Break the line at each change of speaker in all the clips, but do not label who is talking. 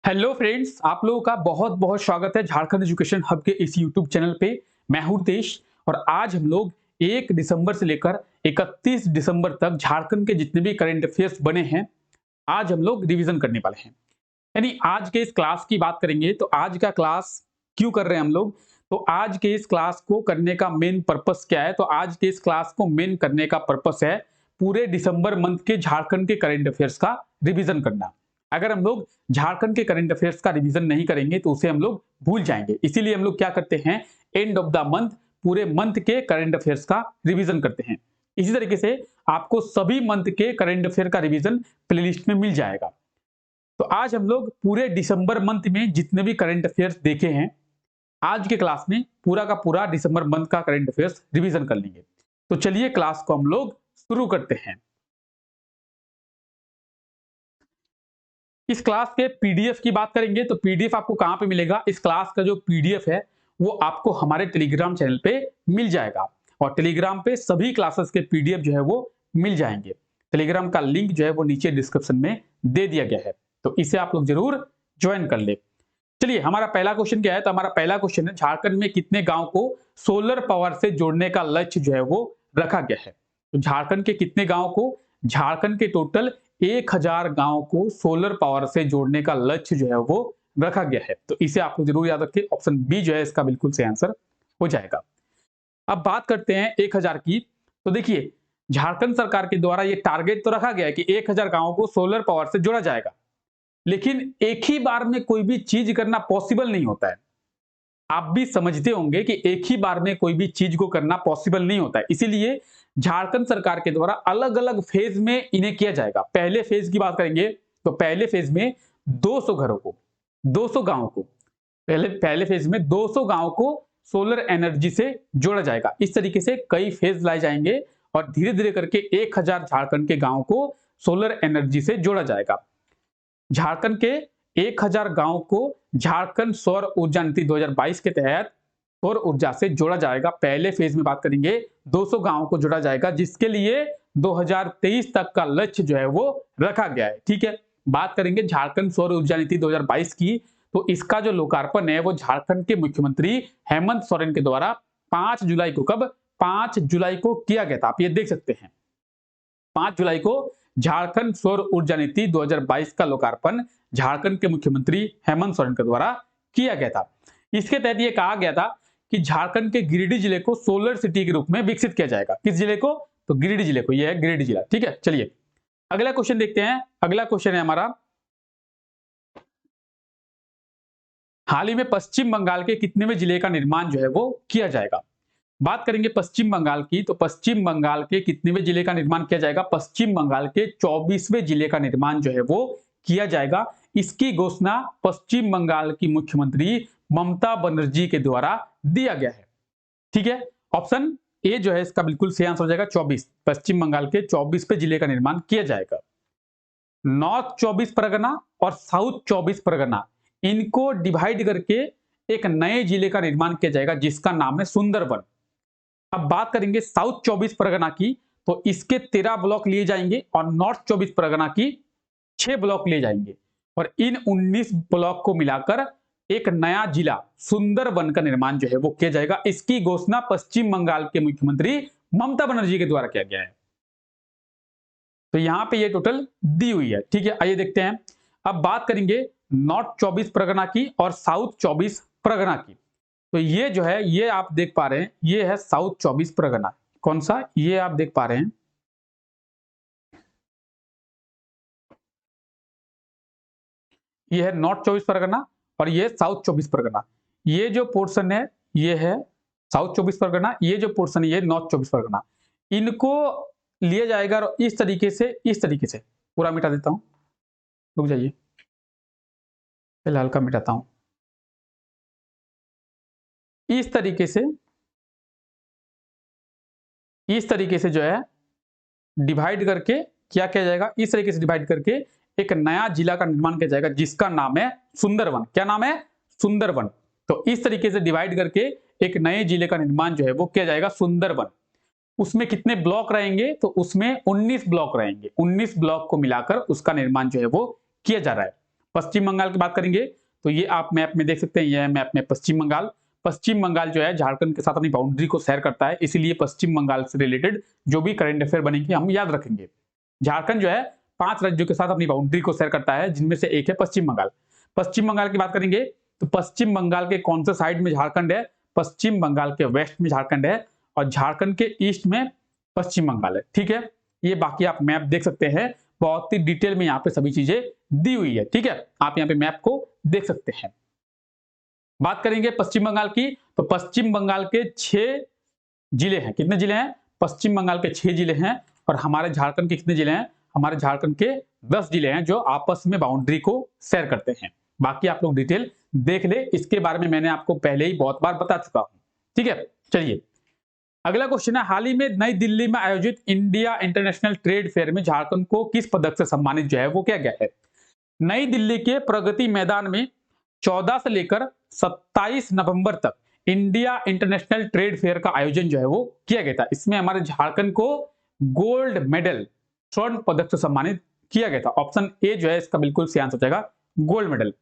Hello friends, आप लोगों का बहुत बहुत स्वागत है झारखंड एजुकेशन हब के इस यूट्यूब चैनल पे। मैं हूं रितेश और आज हम लोग 1 दिसंबर से लेकर 31 दिसंबर तक झारखंड के जितने भी करंट अफेयर्स बने हैं, आज हम लोग रिवीजन करने वाले हैं। यानी आज के इस क्लास की बात करेंगे तो आज का क्लास क्यों कर रहे हैं हम लोग। तो आज के इस क्लास को करने का मेन पर्पस क्या है? तो आज के इस क्लास को मेन करने का पर्पस है पूरे दिसंबर मंथ के झारखंड के करंट अफेयर्स का रिवीजन करना। अगर हम लोग झारखंड के करंट अफेयर्स का रिवीजन नहीं करेंगे तो उसे हम लोग भूल जाएंगे। इसीलिए हम लोग क्या करते हैं, एंड ऑफ द मंथ पूरे मंथ के करंट अफेयर्स का रिवीजन करते हैं। इसी तरीके से आपको सभी मंथ के करंट अफेयर का रिवीजन प्लेलिस्ट में मिल जाएगा। तो आज हम लोग पूरे दिसंबर मंथ में जितने भी करंट अफेयर्स देखे हैं, आज के क्लास में पूरा का पूरा दिसंबर मंथ का करंट अफेयर्स रिवीजन कर लेंगे। तो चलिए क्लास को हम लोग शुरू करते हैं। इस क्लास के पीडीएफ की बात करेंगे तो पीडीएफ आपको कहां पे मिलेगा? इस क्लास का जो पीडीएफ है वो आपको हमारे टेलीग्राम चैनल पे मिल जाएगा और टेलीग्राम पे सभी क्लासेस के पीडीएफ जो है वो मिल जाएंगे। टेलीग्राम का लिंक जो है वो नीचे डिस्क्रिप्शन में दे दिया गया है, तो इसे आप लोग जरूर ज्वाइन कर ले। चलिए, हमारा पहला क्वेश्चन क्या है? तो हमारा पहला क्वेश्चन है, झारखंड में कितने गांव को सोलर पावर से जोड़ने का लक्ष्य जो है वो रखा गया है? तो झारखंड के कितने गांव को, झारखंड के टोटल 1000 गांव को सोलर पावर से जोड़ने का लक्ष्य जो है वो रखा गया है। तो इसे आपको जरूर याद रखिए, ऑप्शन बी जो है इसका बिल्कुल सही आंसर हो जाएगा। अब बात करते हैं 1000 की। तो देखिए, झारखंड सरकार के द्वारा ये टारगेट तो रखा गया है कि 1000 गांवों को सोलर पावर से जोड़ा जाएगा, लेकिन एक ही बार में कोई भी चीज करना पॉसिबल नहीं होता है। आप भी समझते होंगे कि एक ही बार में कोई भी चीज को करना पॉसिबल नहीं होता है। इसीलिए झारखंड सरकार के द्वारा अलग अलग फेज में इन्हें किया जाएगा। पहले फेज की बात करेंगे तो पहले फेज में 200 घरों को, 200 गांवों को, पहले पहले फेज में 200 गांवों को सोलर एनर्जी से जोड़ा जाएगा। इस तरीके से कई फेज लाए जाएंगे और धीरे धीरे करके 1000 झारखंड के गांवों को सोलर एनर्जी से जोड़ा जाएगा। झारखंड के 1000 गांव को झारखंड सौर ऊर्जा नीति 2022 के तहत सौर ऊर्जा से जोड़ा जाएगा। पहले फेज में बात करेंगे 200 गांवों को जोड़ा जाएगा, जिसके लिए 2023 तक का लक्ष्य जो है वो रखा गया है। ठीक है, बात करेंगे झारखंड सौर ऊर्जा नीति 2022 की। तो इसका जो लोकार्पण है वो झारखंड के मुख्यमंत्री हेमंत सोरेन के द्वारा 5 जुलाई को, कब? 5 जुलाई को किया गया था। आप ये देख सकते हैं, 5 जुलाई को झारखंड सौर ऊर्जा नीति 2022 का लोकार्पण झारखंड के मुख्यमंत्री हेमंत सोरेन के द्वारा किया गया था। इसके तहत यह कहा गया था कि झारखंड के गिरिडीह जिले को सोलर सिटी के रूप में विकसित किया जाएगा। किस जिले को? तो गिरिडीह जिले को। यह है गिरिडीह जिला। ठीक है, चलिए अगला क्वेश्चन देखते हैं। अगला क्वेश्चन है हमारा, हाल ही में पश्चिम बंगाल के कितनेवें जिले का निर्माण जो है वो किया जाएगा? बात करेंगे पश्चिम बंगाल की, तो पश्चिम बंगाल के कितनेवें जिले का निर्माण किया जाएगा? पश्चिम बंगाल के 24वें जिले का निर्माण जो है वो किया जाएगा। इसकी घोषणा पश्चिम बंगाल की मुख्यमंत्री ममता बनर्जी के द्वारा दिया गया है। ठीक है, ऑप्शन ए जो है इसका बिल्कुल सही आंसर हो जाएगा। 24, पश्चिम बंगाल के 24वें जिले का निर्माण किया जाएगा। नॉर्थ 24 परगना और साउथ 24 परगना, इनको डिवाइड करके एक नए जिले का निर्माण किया जाएगा जिसका नाम है सुंदरवन। अब बात करेंगे साउथ 24 परगना की, तो इसके 13 ब्लॉक लिए जाएंगे और नॉर्थ 24 परगना की 6 ब्लॉक लिए जाएंगे और इन 19 ब्लॉक को मिलाकर एक नया जिला सुंदरवन का निर्माण जो है वो किया जाएगा। इसकी घोषणा पश्चिम बंगाल के मुख्यमंत्री ममता बनर्जी के द्वारा किया गया है। तो यहां पे ये टोटल दी हुई है। ठीक है, आइए देखते हैं। अब बात करेंगे नॉर्थ 24 परगना की और साउथ 24 परगना की। तो ये जो है, ये आप देख पा रहे हैं, ये है साउथ 24 परगना। कौन सा? ये आप देख पा रहे हैं, ये है नॉर्थ 24 परगना और ये साउथ 24 परगना। ये जो पोर्शन है ये है साउथ 24 परगना, ये जो पोर्शन है ये नॉर्थ 24 परगना। इनको लिया जाएगा और इस तरीके से पूरा मिटा देता हूं, रुक जाइए, फिलहाल का मिटाता हूं। इस तरीके से जो है डिवाइड करके क्या किया जाएगा? इस तरीके से डिवाइड करके एक नया जिला का निर्माण किया जाएगा जिसका नाम है सुंदरवन। क्या नाम है? सुंदरवन। तो इस तरीके से डिवाइड करके एक नए जिले का निर्माण जो है वो किया जाएगा सुंदरवन। उसमें कितने ब्लॉक रहेंगे? तो उसमें 19 ब्लॉक रहेंगे। 19 ब्लॉक को मिलाकर उसका निर्माण जो है वो किया जा रहा है। पश्चिम बंगाल की बात करेंगे तो ये आप मैप में देख सकते हैं, यह मैप में पश्चिम बंगाल। पश्चिम बंगाल जो है झारखंड के साथ अपनी बाउंड्री को शेयर करता है, इसीलिए पश्चिम बंगाल से रिलेटेड जो भी करंट अफेयर बनेंगे हम याद रखेंगे। झारखंड जो है 5 राज्यों के साथ अपनी बाउंड्री को शेयर करता है, जिनमें से एक है पश्चिम बंगाल। पश्चिम बंगाल की बात करेंगे तो पश्चिम बंगाल के कौन से साइड में झारखंड है? पश्चिम बंगाल के वेस्ट में झारखंड है और झारखंड के ईस्ट में पश्चिम बंगाल है। ठीक है, ये बाकी आप मैप देख सकते हैं, बहुत ही डिटेल में यहाँ पे सभी चीजें दी हुई है। ठीक है, आप यहाँ पे मैप को देख सकते हैं। बात करेंगे पश्चिम बंगाल की तो पश्चिम बंगाल के 6 जिले हैं। कितने जिले हैं? पश्चिम बंगाल के 6 जिले हैं और हमारे झारखंड के कितने जिले हैं? हमारे झारखंड के 10 जिले हैं जो आपस में बाउंड्री को शेयर करते हैं। बाकी आप लोग डिटेल देख ले, इसके बारे में मैंने आपको पहले ही बहुत बार बता चुका हूं। ठीक है, चलिए अगला क्वेश्चन है, हाल ही में नई दिल्ली में आयोजित इंडिया इंटरनेशनल ट्रेड फेयर में झारखंड को किस पदक से सम्मानित जो है वो किया गया है? नई दिल्ली के प्रगति मैदान में 14 से लेकर 27 नवंबर तक इंडिया इंटरनेशनल ट्रेड फेयर का आयोजन जो है वो किया गया था। इसमें हमारे झारखंड को गोल्ड मेडल, स्वर्ण पदक से सम्मानित किया गया था। ऑप्शन ए जो है इसका बिल्कुल सही आंसर हो जाएगा, गोल्ड मेडल।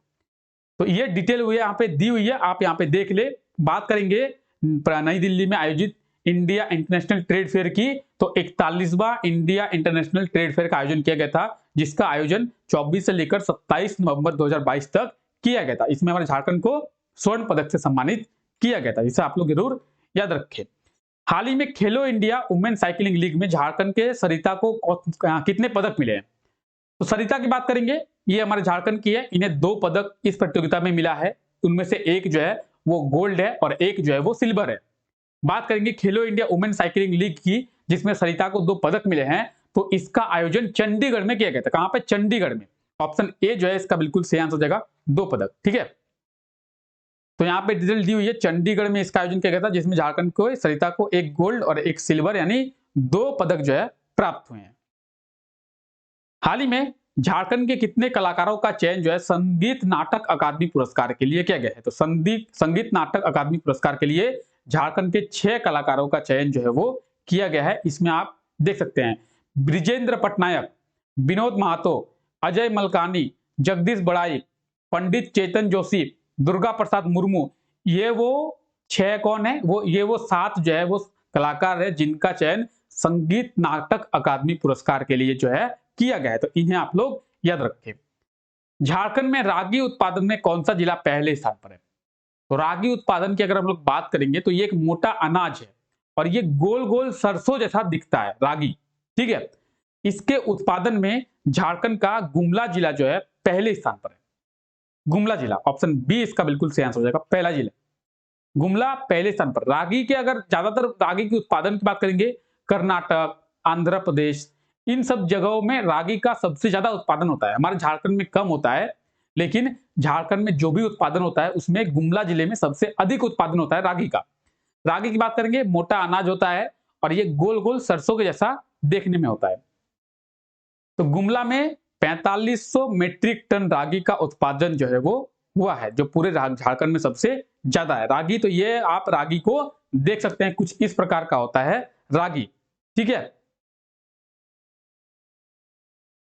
तो ये डिटेल हुई है यहाँ पे दी हुई है, आप यहाँ पे देख ले। बात करेंगे नई दिल्ली में आयोजित इंडिया इंटरनेशनल ट्रेड फेयर की तो 41वां इंडिया इंटरनेशनल ट्रेड फेयर का आयोजन किया गया था, जिसका आयोजन 24 से लेकर 27 नवंबर 2022 तक किया गया था। इसमें हमारे झारखंड को स्वर्ण पदक से सम्मानित किया गया था, जिसे आप लोग जरूर याद रखें। हाल ही में खेलो इंडिया वुमेन साइकिलिंग लीग में झारखंड के सरिता को कितने पदक मिले हैं? तो सरिता की बात करेंगे, ये हमारे झारखंड की है, इन्हें 2 पदक इस प्रतियोगिता में मिला है। उनमें से एक जो है वो गोल्ड है और एक जो है वो सिल्वर है। बात करेंगे खेलो इंडिया वुमेन साइकिलिंग लीग की, जिसमें सरिता को 2 पदक मिले हैं, तो इसका आयोजन चंडीगढ़ में किया गया था। कहां पे? चंडीगढ़ में। ऑप्शन ए जो है इसका बिल्कुल सही आंसर हो जाएगा, 2 पदक। ठीक है, तो यहाँ पे डिटेल दी हुई है, चंडीगढ़ में इसका आयोजन किया गया था, जिसमें झारखंड को सरिता को 1 गोल्ड और 1 सिल्वर यानी 2 पदक जो है प्राप्त हुए हैं। हाल ही में झारखंड के कितने कलाकारों का चयन जो है संगीत नाटक अकादमी पुरस्कार के लिए किया गया है? तो संगीत नाटक अकादमी पुरस्कार के लिए झारखंड के 6 कलाकारों का चयन जो है वो किया गया है। इसमें आप देख सकते हैं ब्रिजेंद्र पटनायक, विनोद महतो, अजय मलकानी, जगदीश बड़ाई, पंडित चेतन जोशी, दुर्गा प्रसाद मुर्मू। ये वो 6 कौन है? वो 7 जो है वो कलाकार है जिनका चयन संगीत नाटक अकादमी पुरस्कार के लिए जो है किया गया है, तो इन्हें आप लोग याद रखें। झारखंड में रागी उत्पादन में कौन सा जिला पहले स्थान पर है? तो रागी उत्पादन की अगर हम लोग बात करेंगे तो ये एक मोटा अनाज है और ये गोल गोल सरसों जैसा दिखता है, रागी। ठीक है, इसके उत्पादन में झारखंड का गुमला जिला जो है पहले स्थान पर है। गुमला जिला, ऑप्शन बी इसका बिल्कुल सही आंसर हो जाएगा, पहला जिला गुमला पहले स्थान पर। रागी के अगर ज्यादातर रागी के उत्पादन की बात करेंगे, कर्नाटक, आंध्र प्रदेश, इन सब जगहों में रागी का सबसे ज्यादा उत्पादन होता है। हमारे झारखंड में कम होता है, लेकिन झारखंड में जो भी उत्पादन होता है उसमें गुमला जिले में सबसे अधिक उत्पादन होता है रागी का। रागी की बात करेंगे, मोटा अनाज होता है और ये गोल गोल सरसों के जैसा देखने में होता है। तो गुमला में 4500 मीट्रिक टन रागी का उत्पादन जो है वो हुआ है, जो पूरे झारखंड में सबसे ज्यादा है। रागी, तो ये आप रागी को देख सकते हैं, कुछ इस प्रकार का होता है रागी। ठीक है,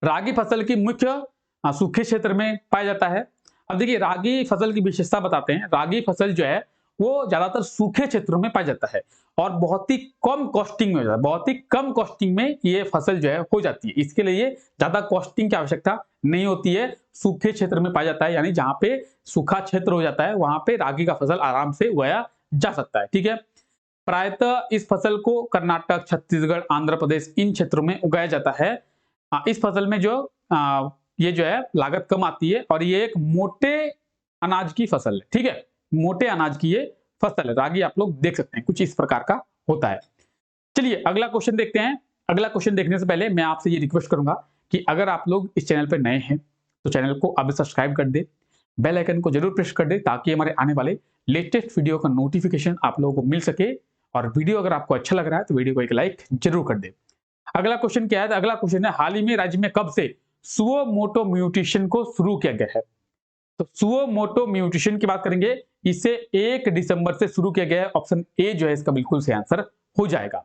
रागी फसल की मुख्य सूखे क्षेत्र में पाया जाता है। अब देखिए रागी फसल की विशेषता बताते हैं। रागी फसल जो है वो ज्यादातर सूखे क्षेत्रों में पाया जाता है और बहुत ही कम कॉस्टिंग में हो जाता है, बहुत ही कम कॉस्टिंग में ये फसल जो है हो जाती है। इसके लिए ज्यादा कॉस्टिंग की आवश्यकता नहीं होती है, सूखे क्षेत्र में पाया जाता है, यानी जहां पे सूखा क्षेत्र हो जाता है वहां पे रागी का फसल आराम से उगाया जा सकता है। ठीक है, प्रायतः इस फसल को कर्नाटक, छत्तीसगढ़, आंध्र प्रदेश इन क्षेत्रों में उगाया जाता है। इस फसल में जो ये जो है लागत कम आती है और ये एक मोटे अनाज की फसल है। ठीक है, मोटे अनाज की ये फसल है। रागी आप लोग देख सकते हैं कुछ इस प्रकार का होता है। चलिए अगला क्वेश्चन देखते हैं। अगला क्वेश्चन देखने से पहले मैं आपसे ये रिक्वेस्ट करूंगा कि अगर आप लोग इस चैनल पर नए हैं तो चैनल को अभी सब्सक्राइब कर दे, बेल आइकन को जरूर प्रेस कर दे ताकि हमारे आने वाले लेटेस्ट वीडियो का नोटिफिकेशन आप लोगों को मिल सके। और वीडियो अगर आपको अच्छा लग रहा है तो वीडियो को एक लाइक जरूर कर दे। अगला क्वेश्चन क्या है? अगला क्वेश्चन है, हाल ही में राज्य में कब से सुओ मोटो म्यूटेशन को शुरू किया गया है? तो सुओ मोटो म्यूटेशन की बात करेंगे, इसे 1 दिसंबर से शुरू किया गया है। ऑप्शन ए जो है इसका बिल्कुल सही आंसर हो जाएगा।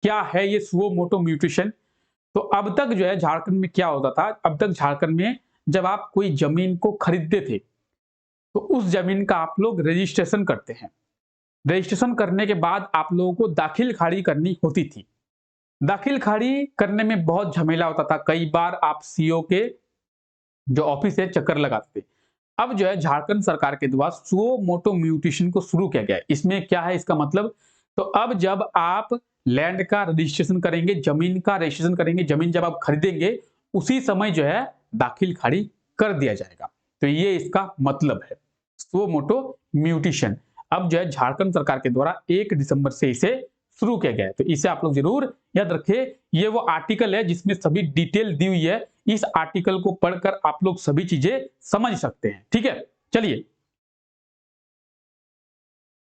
क्या है ये सुओ मोटो म्यूटेशन? तो अब तक जो है झारखंड में क्या होता था, अब तक झारखंड में जब आप कोई जमीन को खरीदते थे तो उस जमीन का आप लोग रजिस्ट्रेशन करते हैं। रजिस्ट्रेशन करने के बाद आप लोगों को दाखिल खाड़ी करनी होती थी। दाखिल खाड़ी करने में बहुत झमेला होता था, कई बार आप सीओ के जो ऑफिस है चक्कर लगाते थे। अब जो है झारखंड सरकार के द्वारा सुओ मोटो म्यूटेशन को शुरू किया गया है। इसमें क्या है इसका मतलब, तो अब जब आप लैंड का रजिस्ट्रेशन करेंगे, जमीन का रजिस्ट्रेशन करेंगे, जमीन जब आप खरीदेंगे उसी समय जो है दाखिल खाड़ी कर दिया जाएगा। तो ये इसका मतलब है सुओ मोटो म्यूटेशन। अब जो है झारखंड सरकार के द्वारा 1 दिसंबर से इसे शुरू किया गया है। तो इसे आप लोग जरूर याद रखें। ये वो आर्टिकल है जिसमें सभी डिटेल दी हुई है। इस आर्टिकल को पढ़कर आप लोग सभी चीजें समझ सकते हैं। ठीक है, चलिए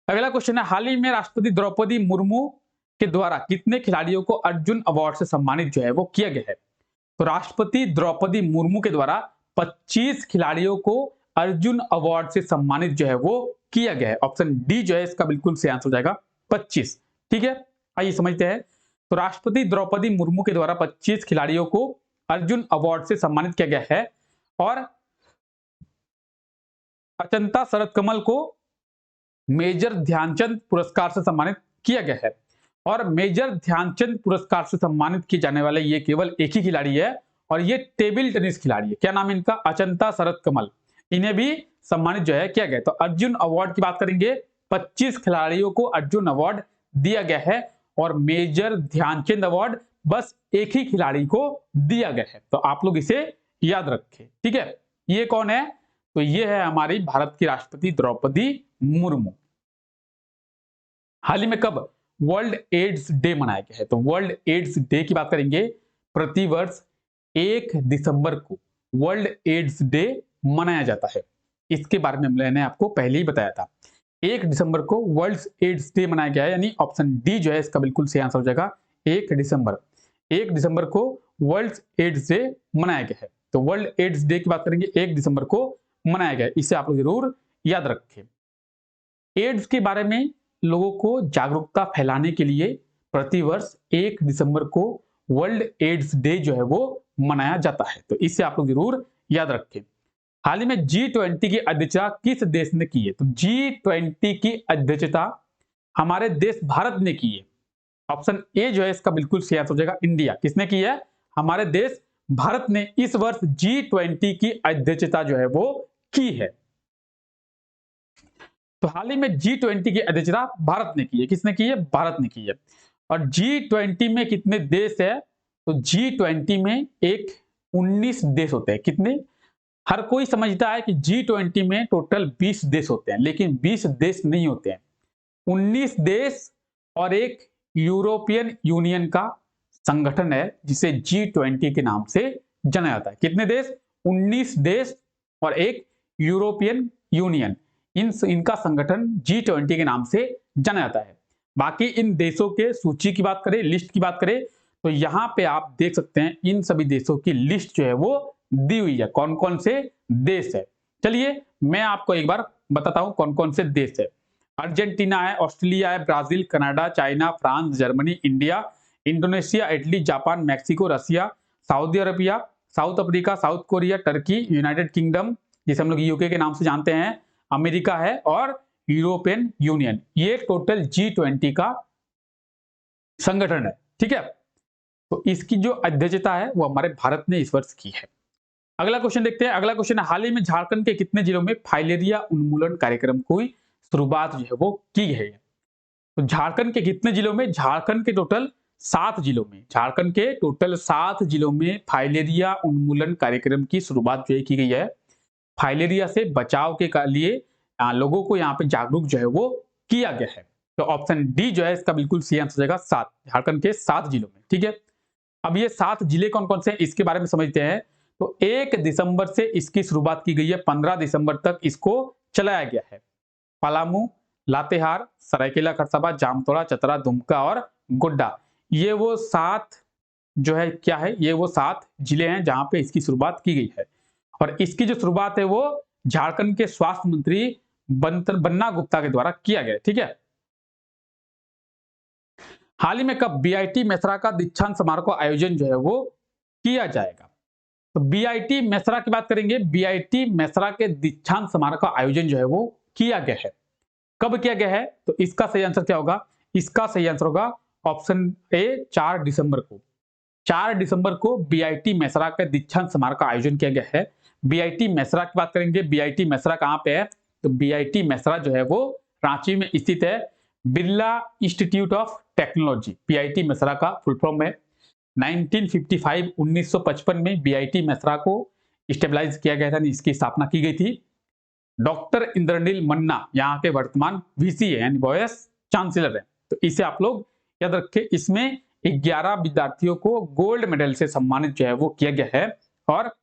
अगला क्वेश्चन है, हाल ही में राष्ट्रपति द्रौपदी मुर्मू के द्वारा कितने खिलाड़ियों को अर्जुन अवार्ड से सम्मानित जो है वो किया गया है। तो राष्ट्रपति द्रौपदी मुर्मू के द्वारा 25 खिलाड़ियों को अर्जुन अवार्ड से सम्मानित जो है वो किया गया है। ऑप्शन डी जो है इसका बिल्कुल सही आंसर हो जाएगा 25। ठीक है, आइए समझते हैं। तो राष्ट्रपति द्रौपदी मुर्मू के द्वारा 25 खिलाड़ियों को अर्जुन अवार्ड से सम्मानित किया गया है और अचंता शरद कमल को मेजर ध्यानचंद पुरस्कार से सम्मानित किया गया है। और मेजर ध्यानचंद पुरस्कार से सम्मानित किए जाने वाले ये केवल एक ही खिलाड़ी है और ये टेबल टेनिस खिलाड़ी है। क्या नाम है इनका, अचंता शरद कमल। इन्हें भी सम्मानित जो है किया गया। तो अर्जुन अवार्ड की बात करेंगे, 25 खिलाड़ियों को अर्जुन अवार्ड दिया गया है और मेजर ध्यानचंद अवार्ड बस एक ही खिलाड़ी को दिया गया है। तो आप लोग इसे याद रखें। ठीक है, ये कौन है, तो ये है हमारी भारत की राष्ट्रपति द्रौपदी मुर्मू। हाल ही में कब वर्ल्ड एड्स डे मनाया गया है, तो वर्ल्ड एड्स डे की बात करेंगे, प्रतिवर्ष 1 दिसंबर को वर्ल्ड एड्स डे मनाया जाता है। इसके बारे में मैंने आपको पहले ही बताया था। 1 दिसंबर को वर्ल्ड एड्स डे मनाया गया है, यानी ऑप्शन डी जो है इसका बिल्कुल सही आंसर हो जाएगा 1 दिसंबर। 1 दिसंबर को वर्ल्ड एड्स डे मनाया गया है। तो वर्ल्ड एड्स डे की बात करेंगे, 1 दिसंबर को मनाया गया है। इसे आप लोग जरूर याद रखें। एड्स के बारे में लोगों को जागरूकता फैलाने के लिए प्रतिवर्ष 1 दिसंबर को वर्ल्ड एड्स डे जो है वो मनाया जाता है। तो इसे आप लोग जरूर याद रखें। हाल ही में G20 की अध्यक्षता किस देश ने की है, तो G20 की अध्यक्षता हमारे देश भारत ने की है। ऑप्शन ए जो है इसका बिल्कुल सही आंसर हो जाएगा इंडिया। किसने की है, हमारे देश भारत ने इस वर्ष G20 की अध्यक्षता जो है वो की है। तो हाल ही में G20 की अध्यक्षता भारत ने की है। किसने की है, भारत ने की है। और G20 में कितने देश है, तो G20 में 19 देश होते हैं। कितने, हर कोई समझता है कि G20 में टोटल 20 देश होते हैं, लेकिन 20 देश नहीं होते हैं। 19 देश और एक यूरोपियन यूनियन का संगठन है जिसे G20 के नाम से जाना जाता है। कितने देश, 19 देश और एक यूरोपियन यूनियन, इनका संगठन G20 के नाम से जाना जाता है। बाकी इन देशों के सूची की बात करें, लिस्ट की बात करें, तो यहां पे आप देख सकते हैं इन सभी देशों की लिस्ट जो है वो दी हुई है, कौन कौन से देश है। चलिए मैं आपको एक बार बताता हूं कौन कौन से देश है। अर्जेंटीना है, ऑस्ट्रेलिया है, Brazil, Canada, China, France, Germany, India, Indonesia, Italy, Japan, Mexico, Russia, Saudi Arabia, South Africa, South Korea, Turkey, United Kingdom जिसे हम लोग यूके के नाम से जानते हैं, अमेरिका है और यूरोपियन यूनियन। ये टोटल G20 का संगठन है। ठीक है, तो इसकी जो अध्यक्षता है वो हमारे भारत ने इस वर्ष की है। अगला क्वेश्चन देखते हैं। अगला क्वेश्चन है, हाल ही में झारखंड के कितने जिलों में फाइलेरिया उन्मूलन कार्यक्रम की शुरुआत जो है वो की गई है। तो झारखंड के कितने जिलों में, झारखंड के टोटल 7 जिलों में, झारखंड के टोटल 7 जिलों में फाइलेरिया उन्मूलन कार्यक्रम की शुरुआत जो है की गई है। फाइलेरिया से बचाव के लिए लोगों को यहाँ पे जागरूक जो है वो किया गया है। तो ऑप्शन डी जो है इसका बिल्कुल सही आंसर हो जाएगा 7, झारखंड के 7 जिलों में। ठीक है, अब ये 7 जिले कौन कौन से हैं इसके बारे में समझते हैं। तो 1 दिसंबर से इसकी शुरुआत की गई है, 15 दिसंबर तक इसको चलाया गया है। पलामू, लातेहार, सरायकेला खरसावां, जामतोड़ा, चतरा, दुमका और गोड्डा, ये वो 7 जो है क्या है, ये वो 7 जिले हैं जहां पे इसकी शुरुआत की गई है। और इसकी जो शुरुआत है वो झारखंड के स्वास्थ्य मंत्री बन्ना गुप्ता के द्वारा किया गया। ठीक है, हाल ही में कब BIT मेसरा का दीक्षांत समारोह का आयोजन जो है वो किया जाएगा। तो बीआईटी मेसरा की बात करेंगे। बीआईटी मेसरा के दीक्षांत समारोह का आयोजन जो है वो किया गया है। कब किया गया है? तो इसका सही आंसर क्या होगा? इसका सही आंसर होगा ऑप्शन ए 4 दिसंबर को। 4 दिसंबर को बीआईटी मेसरा के दीक्षांत समारोह का आयोजन किया गया है। बीआईटी मेसरा की बात करेंगे। बीआईटी मेसरा कहां पे है? तो बीआईटी मेसरा जो है वो रांची में स्थित है। Birla institute of technology BIT Mesra का फुल फॉर्म है। 1955 में बीआईटी मेसरा को स्टेबलाइज किया गया था, इसकी स्थापना की गई थी। डॉक्टर इंद्रनील मन्ना यहाँ के वर्तमान वीसी है, यानी वाइस चांसलर है। तो इसे आप लोग याद रखें। इसमें 11 विद्यार्थियों को गोल्ड मेडल से सम्मानित जो है वो किया गया है और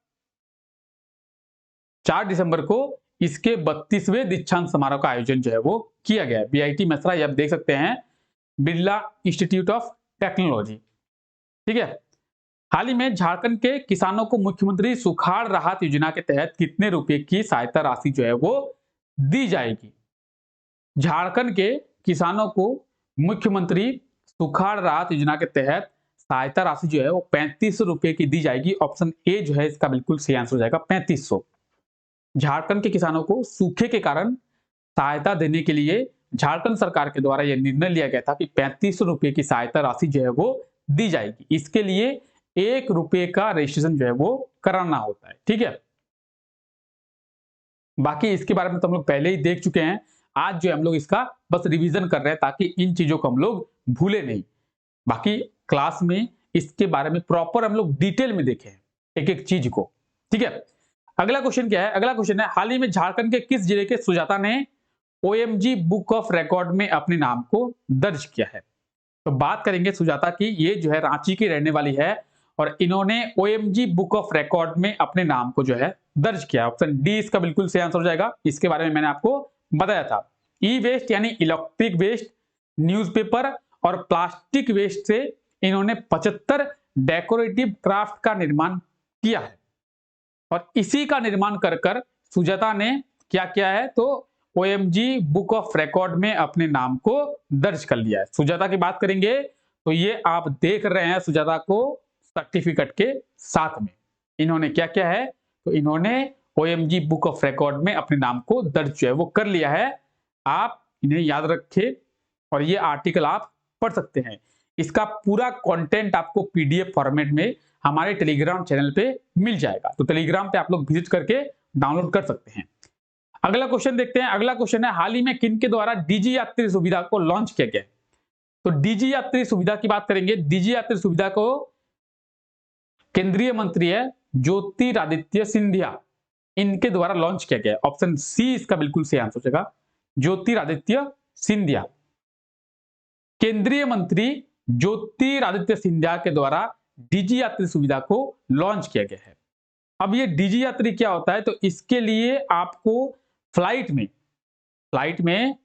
4 दिसंबर को इसके 32वें दीक्षांत समारोह का आयोजन जो है वो किया गया है। बीआईटी मेसरा ये आप देख सकते हैं, बिरला इंस्टीट्यूट ऑफ टेक्नोलॉजी, ठीक है। हाल ही में झारखंड के किसानों को मुख्यमंत्री सुखाड़ राहत योजना के तहत कितने रुपए की सहायता राशि जो है वो दी जाएगी? झारखंड के किसानों को मुख्यमंत्री सुखाड़ राहत योजना के तहत सहायता राशि जो है वो 3500 रुपए की दी जाएगी। ऑप्शन ए जो है इसका बिल्कुल सही आंसर हो जाएगा, 3500। झारखंड के किसानों को सूखे के कारण सहायता देने के लिए झारखंड सरकार के द्वारा यह निर्णय लिया गया था कि 3500 रुपए की सहायता राशि जो है वो दी जाएगी। इसके लिए 1 रुपए का रजिस्ट्रेशन जो है वो कराना होता है, ठीक है। बाकी इसके बारे में तो हम लोग पहले ही देख चुके हैं। आज जो हम लोग इसका बस रिवीजन कर रहे हैं ताकि इन चीजों को हम लोग भूले नहीं। बाकी क्लास में इसके बारे में प्रॉपर हम लोग डिटेल में देखे हैं एक एक चीज को, ठीक है। अगला क्वेश्चन क्या है? अगला क्वेश्चन है, हाल ही में झारखंड के किस जिले के सुजाता ने ओएमजी बुक ऑफ रिकॉर्ड में अपने नाम को दर्ज किया है? तो बात करेंगे सुजाता की। ये जो है रांची की रहने वाली है और इन्होंने ओएमजी बुक ऑफ रिकॉर्ड में अपने नाम को जो है दर्ज किया। ऑप्शन डी इसका बिल्कुल सही आंसर हो जाएगा। इसके बारे में मैंने आपको बताया था। ई वेस्ट यानी इलेक्ट्रिक वेस्ट, न्यूज़पेपर और प्लास्टिक वेस्ट से इन्होंने 75 डेकोरेटिव क्राफ्ट का निर्माण किया है और इसी का निर्माण कर कर सुजाता ने क्या किया है? तो ओएमजी बुक ऑफ रिकॉर्ड में अपने नाम को दर्ज कर लिया है। सुजाता की बात करेंगे तो ये आप देख रहे हैं सुजाता को सर्टिफिकेट के साथ में इन्होंने क्या किया है? तो इन्होंने ओएमजी बुक ऑफ रिकॉर्ड में अपने नाम को दर्ज जो है वो कर लिया है। आप इन्हें याद रखें और ये आर्टिकल आप पढ़ सकते हैं। इसका पूरा कंटेंट आपको पीडीएफ फॉर्मेट में हमारे टेलीग्राम चैनल पे मिल जाएगा। तो टेलीग्राम पे आप लोग विजिट करके डाउनलोड कर सकते हैं। अगला क्वेश्चन देखते हैं। अगला क्वेश्चन है, हाल ही में किन के द्वारा डीजी यात्री सुविधा को लॉन्च किया गया? तो डीजी यात्री सुविधा की बात करेंगे। डीजी यात्री सुविधा को केंद्रीय मंत्री है ज्योतिरादित्य सिंधिया, इनके द्वारा लॉन्च किया गया। ऑप्शन सी इसका बिल्कुल सही आंसर हो जाएगा, ज्योतिरादित्य सिंधिया। केंद्रीय मंत्री ज्योतिरादित्य सिंधिया के द्वारा डीजी यात्री सुविधा को लॉन्च किया गया है। अब ये डीजी यात्री क्या होता है? तो इसके लिए आपको फ्लाइट में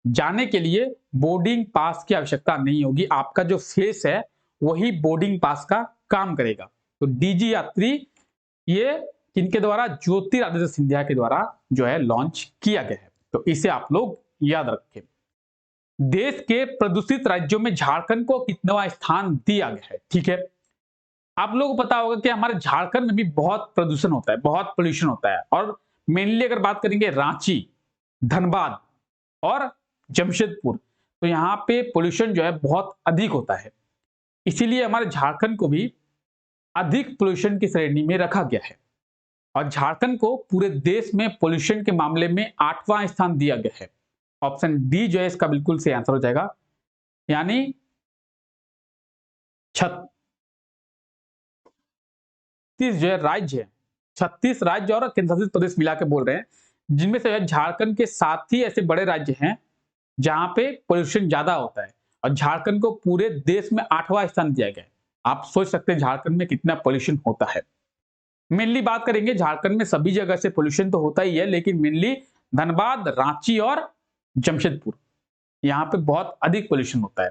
जाने के लिए बोर्डिंग पास की आवश्यकता नहीं होगी। आपका जो फेस है वही बोर्डिंग पास का काम करेगा। तो डीजी यात्री ये किनके द्वारा? ज्योतिरादित्य सिंधिया के द्वारा जो है लॉन्च किया गया है। तो इसे आप लोग याद रखें। देश के प्रदूषित राज्यों में झारखंड को कितनावां स्थान दिया गया है? ठीक है, आप लोगों को पता होगा कि हमारे झारखंड में भी बहुत प्रदूषण होता है, बहुत पोल्यूशन होता है और मेनली अगर बात करेंगे रांची, धनबाद और जमशेदपुर, तो यहाँ पे पोल्यूशन जो है बहुत अधिक होता है। इसीलिए हमारे झारखंड को भी अधिक पोल्यूशन की श्रेणी में रखा गया है और झारखंड को पूरे देश में पोल्यूशन के मामले में 8वां स्थान दिया गया है। ऑप्शन डी जो है इसका बिल्कुल सही आंसर हो जाएगा, यानी 36 जो है राज्य है, 36 राज्य और केंद्र शासित प्रदेश मिला के बोल रहे हैं, जिनमें से झारखंड के साथ ही ऐसे बड़े राज्य हैं जहां पे पोल्यूशन ज्यादा होता है और झारखंड को पूरे देश में 8वां स्थान दिया गया है। आप सोच सकते हैं झारखंड में कितना पोल्यूशन होता है। मेनली बात करेंगे झारखंड में सभी जगह से पोल्यूशन तो होता ही है, लेकिन मेनली धनबाद, रांची और जमशेदपुर यहाँ पे बहुत अधिक पोल्यूशन होता है।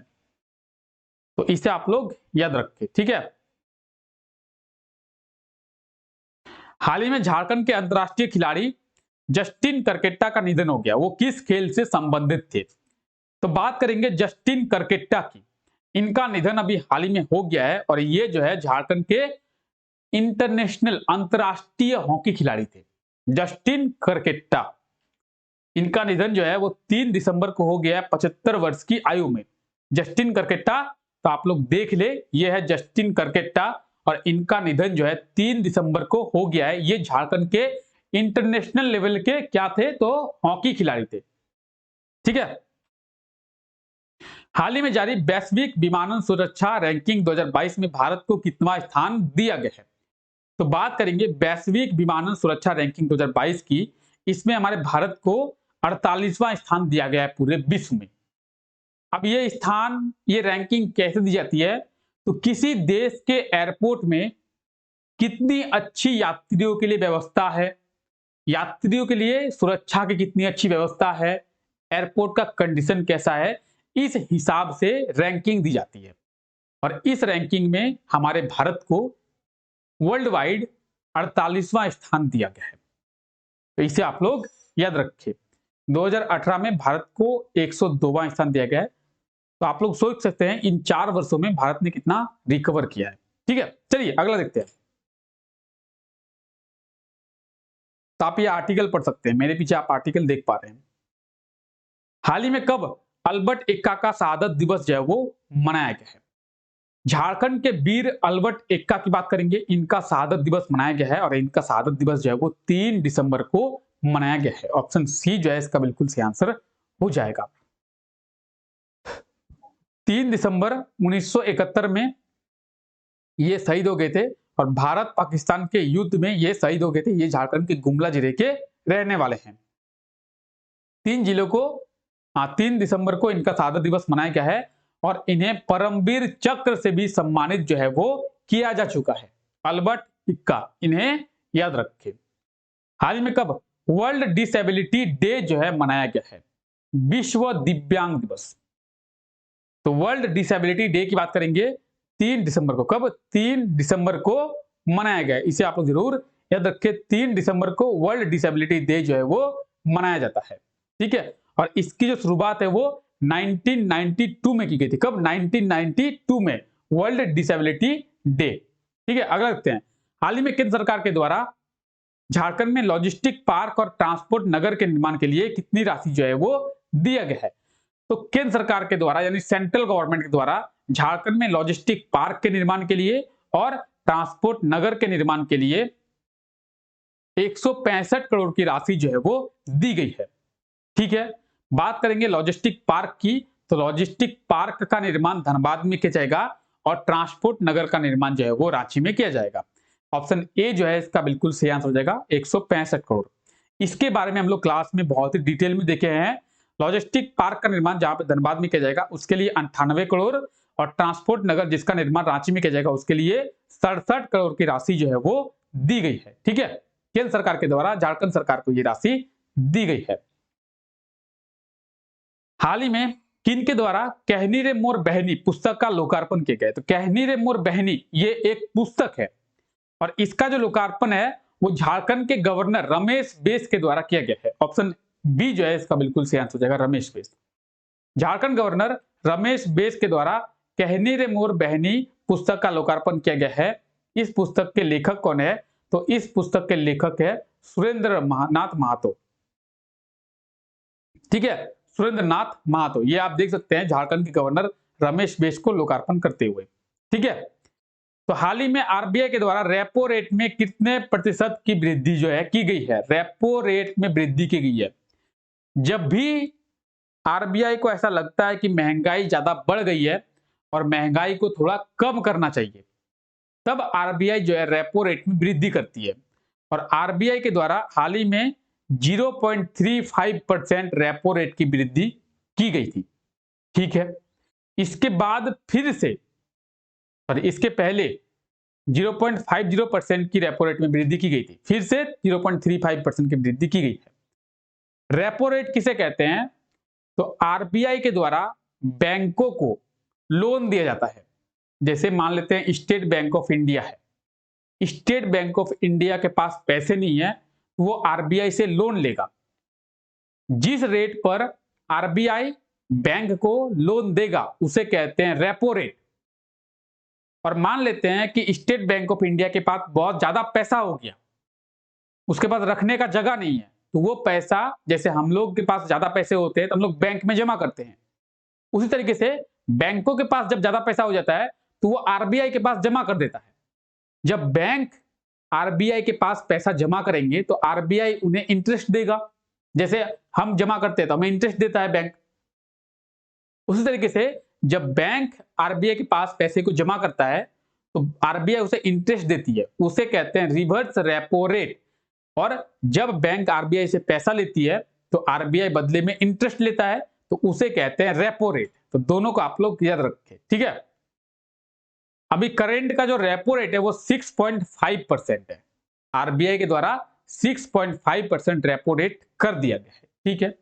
तो इसे आप लोग याद रखें, ठीक है। हाल ही में झारखंड के अंतरराष्ट्रीय खिलाड़ी जस्टिन करकेट्टा का निधन हो गया। वो किस खेल से संबंधित थे? तो बात करेंगे जस्टिन करकेट्टा की। इनका निधन अभी हाल ही में हो गया है और ये जो है झारखंड के इंटरनेशनल अंतरराष्ट्रीय हॉकी खिलाड़ी थे, जस्टिन करकेट्टा। इनका निधन जो है वो 3 दिसंबर को हो गया 75 वर्ष की आयु में। जस्टिन करकेट्टा, तो आप लोग देख ले, ये है जस्टिन करकेट्टा और इनका निधन जो है 3 दिसंबर को हो गया है। ये झारखंड के इंटरनेशनल लेवल के क्या थे, तो हॉकी खिलाड़ी थे। ठीक है। हाल ही में जारी वैश्विक विमानन सुरक्षा रैंकिंग 2022 में भारत को कितवां स्थान दिया गया है? तो बात करेंगे वैश्विक विमानन सुरक्षा रैंकिंग 2022 की। इसमें हमारे भारत को 48वां स्थान दिया गया है पूरे विश्व में। अब ये स्थान, ये रैंकिंग कैसे दी जाती है, तो किसी देश के एयरपोर्ट में कितनी अच्छी यात्रियों के लिए व्यवस्था है, यात्रियों के लिए सुरक्षा की कितनी अच्छी व्यवस्था है, एयरपोर्ट का कंडीशन कैसा है, इस हिसाब से रैंकिंग दी जाती है। और इस रैंकिंग में हमारे भारत को वर्ल्ड वाइड 48वां स्थान दिया गया है। तो इसे आप लोग याद रखें। 2018 में भारत को 102वां स्थान दिया गया है। तो आप लोग सोच सकते हैं इन 4 वर्षों में भारत ने कितना रिकवर किया है। ठीक है, चलिए अगला देखते हैं। तो आप ये आर्टिकल पढ़ सकते हैं, मेरे पीछे आप आर्टिकल देख पा रहे हैं। हाल ही में कब अल्बर्ट एक्का का शहादत दिवस जो है वो मनाया गया है? झारखंड के वीर अल्बर्ट एक्का की बात करेंगे। इनका शहादत दिवस मनाया गया है और इनका शहादत दिवस जो है वो 3 दिसंबर को मनाया गया है। ऑप्शन सी जो है इसका बिल्कुल सही आंसर हो जाएगा। 3 दिसंबर 1971 में ये शहीद हो गए थे और भारत पाकिस्तान के युद्ध में ये शहीद हो गए थे। ये झारखंड के गुमला जिले के रहने वाले हैं। 3 जिलों को 3 दिसंबर को इनका शहादत दिवस मनाया गया है और इन्हें परमवीर चक्र से भी सम्मानित जो है वो किया जा चुका है। अल्बर्ट एक्का, इन्हें याद रखें। हाल ही में कब वर्ल्ड डिसेबिलिटी डे जो है मनाया गया है? विश्व दिव्यांग दिवस। तो वर्ल्ड डिसेबिलिटी डे की बात करेंगे 3 दिसंबर को। कब? 3 दिसंबर को मनाया गया। इसे आप लोग जरूर याद रखें। 3 दिसंबर को वर्ल्ड डिसेबिलिटी डे जो है वो मनाया जाता है। ठीक है। और इसकी जो शुरुआत है वो 1992 में की गई थी। कब? 1992 में वर्ल्ड डिसेबिलिटी डे। ठीक है, अगला देखते हैं। हाल ही में केंद्र सरकार के द्वारा झारखंड में लॉजिस्टिक पार्क और ट्रांसपोर्ट नगर के निर्माण के लिए कितनी राशि जो है वो दिया गया है? तो केंद्र सरकार के द्वारा यानी सेंट्रल गवर्नमेंट के द्वारा झारखंड में लॉजिस्टिक पार्क के निर्माण के लिए और ट्रांसपोर्ट नगर के निर्माण के लिए 165 करोड़ की राशि जो है वो दी गई है। ठीक है। बात करेंगे लॉजिस्टिक पार्क की, तो लॉजिस्टिक पार्क का निर्माण धनबाद में किया जाएगा और ट्रांसपोर्ट नगर का निर्माण जो है वो रांची में किया जाएगा। ऑप्शन ए जो है इसका बिल्कुल सही आंसर हो जाएगा, 165 करोड़। इसके बारे में हम लोग क्लास में बहुत ही डिटेल में देखे हैं। लॉजिस्टिक पार्क का निर्माण जहां पे धनबाद में किया जाएगा उसके लिए 98 करोड़ और ट्रांसपोर्ट नगर जिसका निर्माण रांची में किया जाएगा उसके लिए 67 करोड़ की राशि जो है वो दी गई है। ठीक है, केंद्र सरकार के द्वारा झारखंड सरकार को यह राशि दी गई है। हाल ही में किन के द्वारा कहनी रे मोर बहनी पुस्तक का लोकार्पण किया गया है? तो कहनी रे मोर बहनी ये एक पुस्तक है और इसका जो लोकार्पण है वो झारखंड के गवर्नर रमेश बैस के द्वारा किया गया है। ऑप्शन बी जो है इसका बिल्कुल सही आंसर हो जाएगा, रमेश बैस। झारखंड गवर्नर रमेश बैस के द्वारा कहनी रे मोर बहनी पुस्तक का लोकार्पण किया गया है। इस पुस्तक के लेखक कौन है? तो इस पुस्तक के लेखक है सुरेंद्र नाथ महातो। ठीक है, सुरेंद्र नाथ महातो। ये आप देख सकते हैं झारखंड के गवर्नर रमेश बैस को लोकार्पण करते हुए। ठीक है। तो हाल ही में आरबीआई के द्वारा रेपो रेट में कितने प्रतिशत की वृद्धि जो है की गई है? रेपो रेट में वृद्धि की गई है। जब भी आरबीआई को ऐसा लगता है कि महंगाई ज्यादा बढ़ गई है और महंगाई को थोड़ा कम करना चाहिए, तब आरबीआई जो है रेपो रेट में वृद्धि करती है। और आरबीआई के द्वारा हाल ही में 0.35% रेपो रेट की वृद्धि की गई थी। ठीक है। इसके बाद फिर से और इसके पहले 0.50% की रेपो रेट में वृद्धि की गई थी, फिर से 0.35% की वृद्धि की गई है। रेपो रेट किसे कहते हैं? तो आरबीआई के द्वारा बैंकों को लोन दिया जाता है। जैसे मान लेते हैं स्टेट बैंक ऑफ इंडिया है, स्टेट बैंक ऑफ इंडिया के पास पैसे नहीं है, वो आरबीआई से लोन लेगा। जिस रेट पर आरबीआई बैंक को लोन देगा उसे कहते हैं रेपो रेट। और मान लेते हैं कि स्टेट बैंक ऑफ इंडिया के पास बहुत ज्यादा पैसा हो गया, उसके पास रखने का जगह नहीं है, तो वो पैसा, जैसे हम लोग के पास ज्यादा पैसे होते हैं तो हम लोग बैंक में जमा करते हैं, उसी तरीके से बैंकों के पास जब ज्यादा पैसा हो जाता है तो वो आरबीआई के पास जमा कर देता है। जब बैंक आरबीआई के पास पैसा जमा करेंगे तो आरबीआई उन्हें इंटरेस्ट देगा, जैसे हम जमा करते हैं तो हमें इंटरेस्ट देता है बैंक। उसी तरीके से जब बैंक आरबीआई के पास पैसे को जमा करता है तो आरबीआई उसे इंटरेस्ट देती है, उसे कहते हैं रिवर्स रेपो रेट। और जब बैंक आरबीआई से पैसा लेती है तो आरबीआई बदले में इंटरेस्ट लेता है, तो उसे कहते हैं रेपो रेट। तो दोनों को आप लोग याद रखें, ठीक है। अभी करंट का जो रेपो रेट है वो 6.5% है, आरबीआई के द्वारा 6.5% रेपो रेट कर दिया गया है, ठीक है।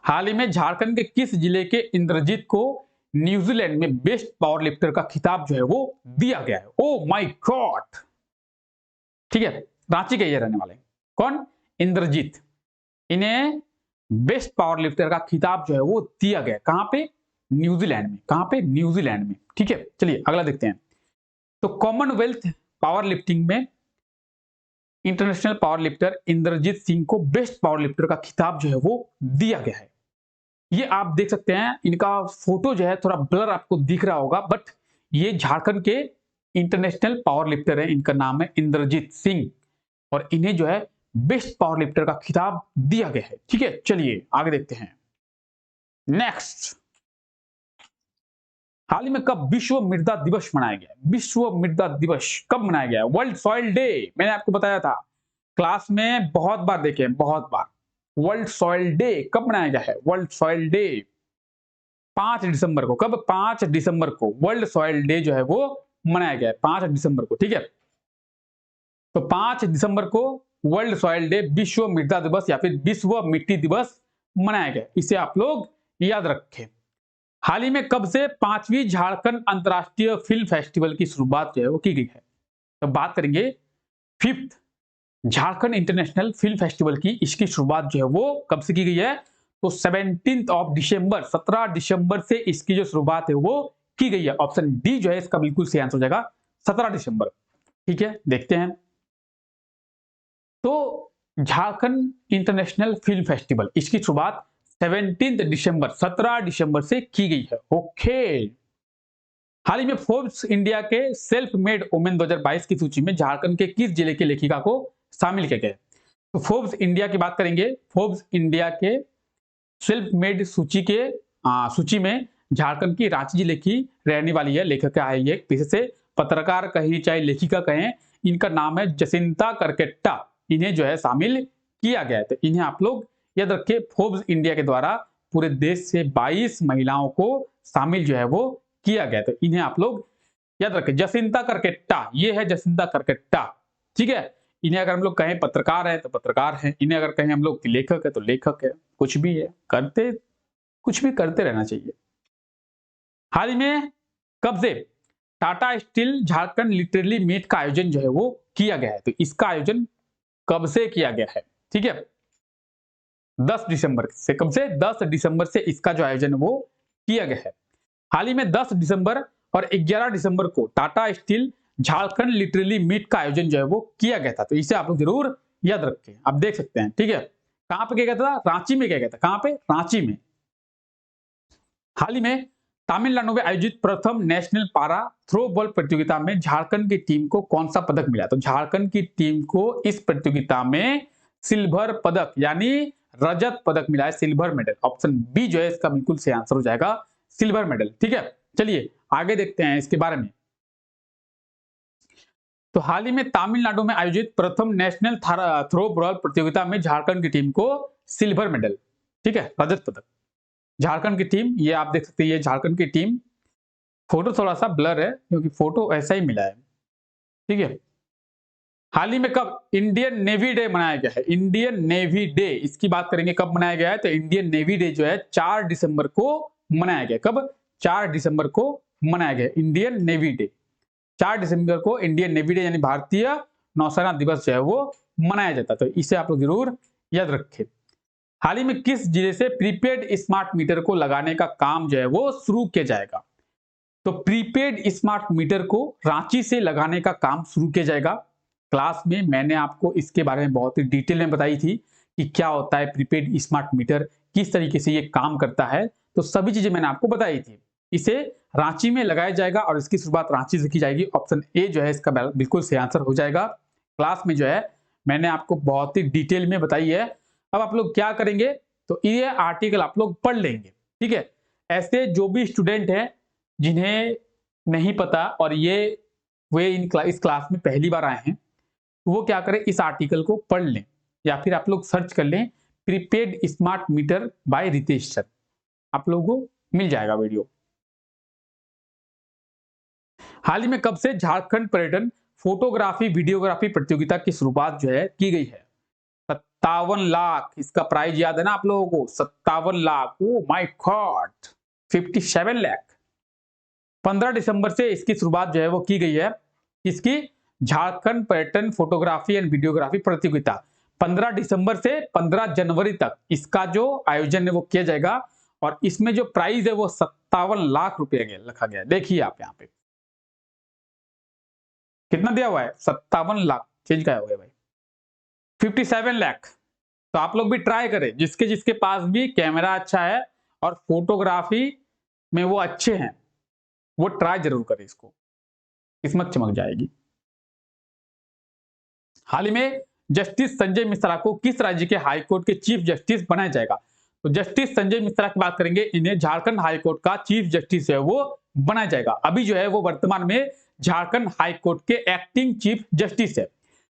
हाल ही में झारखंड के किस जिले के इंद्रजीत को न्यूजीलैंड में बेस्ट पावर लिफ्टर का खिताब जो है वो दिया गया है? ओ माय गॉड, ठीक है, रांची के ये रहने वाले कौन, इंद्रजीत, इन्हें बेस्ट पावर लिफ्टर का खिताब जो है वो दिया गया, कहां पे, न्यूजीलैंड में। कहां पे, न्यूजीलैंड में, ठीक है। चलिए अगला देखते हैं। तो कॉमनवेल्थ पावर लिफ्टिंग में international power lifter Indrajit Singh को बेस्ट पावर लिफ्टर का खिताब जो है वो दिया गया है। ये आप देख सकते हैं, इनका फोटो जो है थोड़ा ब्लर आपको दिख रहा होगा, बट ये झारखंड के इंटरनेशनल पावर लिफ्टर है, इनका नाम है इंद्रजीत सिंह, और इन्हें जो है बेस्ट पावर लिफ्टर का खिताब दिया गया है, ठीक है। चलिए आगे देखते हैं। नेक्स्ट, हाल ही में कब विश्व मृदा दिवस मनाया गया? विश्व मृदा दिवस कब मनाया गया? वर्ल्ड सॉइल डे, मैंने आपको बताया था क्लास में, बहुत बार देखे, बहुत बार। वर्ल्ड सॉइल डे कब मनाया गया है? वर्ल्ड सॉइल डे 5 दिसंबर को। कब? 5 दिसंबर को वर्ल्ड सॉइल डे जो है वो मनाया गया है, 5 दिसंबर को, ठीक है। तो 5 दिसंबर को वर्ल्ड सॉइल डे, विश्व मृदा दिवस या फिर विश्व मिट्टी दिवस मनाया गया, इसे आप लोग याद रखें। हाल ही में कब से 5वीं झारखंड अंतर्राष्ट्रीय फिल्म फेस्टिवल की शुरुआत जो है वो की गई है? तो बात करेंगे 5th Jharkhand international film festival की, इसकी शुरुआत जो है वो कब से की गई है? तो 17 दिसंबर, 17 दिसंबर से इसकी जो शुरुआत है वो की गई है। ऑप्शन डी जो है इसका बिल्कुल सही आंसर हो जाएगा, 17 दिसंबर, ठीक है। देखते हैं, तो झारखंड इंटरनेशनल फिल्म फेस्टिवल, इसकी शुरुआत 17 दिसंबर, 17 दिसंबर से की गई है, ओके। हाल ही में फोर्ब्स इंडिया के सेल्फ मेड वुमेन 2022 की सूची में झारखंड के किस जिले की लेखिका को शामिल किया गया? तो फोर्ब्स इंडिया की बात करेंगे, फोर्ब्स इंडिया के सेल्फ मेड सूची में झारखंड की रांची जिले की रहने वाली है लेखिका है, ये पेशे से पत्रकार कहीं चाहे लेखिका कहें, इनका नाम है जसिंता करकेट्टा, इन्हें जो है शामिल किया गया है। तो इन्हें आप लोग याद रखिए, फोर्ब्स इंडिया के द्वारा पूरे देश से 22 महिलाओं को शामिल जो है वो किया गया, तो इन्हें आप लोग याद रखें, जसिंता करकेट्टा, ये है जसिंता करकेट्टा, ठीक है। इन्हें अगर हम लोग कहें पत्रकार है तो पत्रकार है, इन्हें अगर कहें हम लोग लेखक है तो लेखक है, कुछ भी है, करते, कुछ भी करते रहना चाहिए। हाल ही में कब से टाटा स्टील झारखंड लिटरली मीट का आयोजन जो है वो किया गया है? तो इसका आयोजन कब से किया गया है, ठीक है, 10 दिसंबर से। कब से? 10 दिसंबर से इसका जो आयोजन वो किया गया है। हाल ही में 10 दिसंबर और 11 दिसंबर को टाटा स्टील झारखंड लिटरली मीट का आयोजन जो है वो किया गया था, तो इसे आप लोग जरूर याद रखें। आप देख सकते हैं, ठीक है। कहां पे किया गया था? रांची में किया गया था। कहां पे? रांची में। हाल ही में तमिलनाडु में आयोजित प्रथम नेशनल पारा थ्रो बॉल प्रतियोगिता में झारखंड की टीम को कौन सा पदक मिला? तो झारखंड की टीम को इस प्रतियोगिता में सिल्वर पदक यानी रजत पदक मिला है, सिल्वर मेडल। ऑप्शन बी जो है इसका बिल्कुल सही आंसर हो जाएगा, सिल्वर मेडल, ठीक है। चलिए आगे देखते हैं इसके बारे में। तो हाल ही में तमिलनाडु में आयोजित प्रथम नेशनल थ्रो बॉल प्रतियोगिता में झारखंड की टीम को सिल्वर मेडल, ठीक है, रजत पदक। झारखंड की टीम, ये आप देख सकते हैं, ये झारखंड की टीम, फोटो थोड़ा सा ब्लर है क्योंकि फोटो ऐसा ही मिला है, ठीक है। हाल ही में कब इंडियन नेवी डे मनाया गया है? इंडियन नेवी डे, इसकी बात करेंगे कब मनाया गया है? तो इंडियन नेवी डे जो है 4 दिसंबर को मनाया गया। कब? 4 दिसंबर को मनाया गया इंडियन नेवी डे। 4 दिसंबर को इंडियन नेवी डे यानी भारतीय नौसेना दिवस जो है वो मनाया जाता है, तो इसे आप लोग जरूर याद रखें। हाल ही में किस जिले से प्रीपेड स्मार्ट मीटर को लगाने का काम जो है वो शुरू किया जाएगा? तो प्रीपेड स्मार्ट मीटर को रांची से लगाने का काम शुरू किया जाएगा। क्लास में मैंने आपको इसके बारे में बहुत ही डिटेल में बताई थी कि क्या होता है प्रीपेड स्मार्ट मीटर, किस तरीके से ये काम करता है, तो सभी चीजें मैंने आपको बताई थी। इसे रांची में लगाया जाएगा और इसकी शुरुआत रांची से की जाएगी। ऑप्शन ए जो है इसका बिल्कुल सही आंसर हो जाएगा। क्लास में जो है मैंने आपको बहुत ही डिटेल में बताई है। अब आप लोग क्या करेंगे, तो ये आर्टिकल आप लोग पढ़ लेंगे, ठीक है। ऐसे जो भी स्टूडेंट हैं जिन्हें नहीं पता और वे इस क्लास में पहली बार आए हैं, तो वो क्या करें, इस आर्टिकल को पढ़ लें या फिर आप लोग सर्च कर लें prepaid smart meter by Ritesh sir, आप लोगों को मिल जाएगा वीडियो। हाल ही में कब से झारखंड पर्यटन फोटोग्राफी वीडियोग्राफी प्रतियोगिता की शुरुआत जो है की गई है? 57 लाख इसका प्राइज याद है ना आप लोगों को, 57 lakh, oh my God, 57 lakh. 15 दिसंबर से इसकी शुरुआत जो है वो की गई है। इसकी झारखंड पर्यटन फोटोग्राफी एंड वीडियोग्राफी प्रतियोगिता 15 दिसंबर से 15 जनवरी तक इसका जो आयोजन है वो किया जाएगा और इसमें जो प्राइज है वो 57 लाख रुपए लिखा गया है। देखिए आप यहाँ पे कितना दिया हुआ है, 57 लाख, चेंज क्या हो गया भाई, 57 लाख। तो आप लोग भी ट्राई करें, जिसके जिसके पास भी कैमरा अच्छा है और फोटोग्राफी में वो अच्छे हैं, वो ट्राई जरूर करें इसको, किस्मत चमक जाएगी। हाल ही में जस्टिस संजय मिश्रा को किस राज्य के हाईकोर्ट के चीफ जस्टिस बनाया जाएगा? तो जस्टिस संजय मिश्रा की बात करेंगे, इन्हें झारखंड हाईकोर्ट का चीफ जस्टिस है वो बनाया जाएगा। अभी जो है वो वर्तमान में झारखंड हाईकोर्ट के एक्टिंग चीफ जस्टिस है।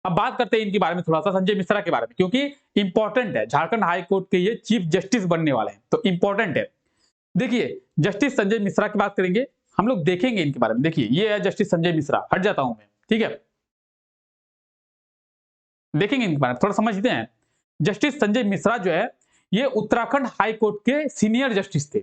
अब बात करते हैं इनके बारे में थोड़ा सा, संजय मिश्रा के बारे में, क्योंकि इंपॉर्टेंट है, झारखंड हाईकोर्ट के ये चीफ जस्टिस बनने वाले हैं तो इंपॉर्टेंट है। देखिए जस्टिस संजय मिश्रा की बात करेंगे, हम लोग देखेंगे इनके बारे में। देखिए ये है जस्टिस संजय मिश्रा, हट जाता हूं मैं, ठीक है, देखेंगे इनके बारे में, थोड़ा समझते हैं। जस्टिस संजय मिश्रा जो है ये उत्तराखंड हाई कोर्ट के सीनियर जस्टिस थे,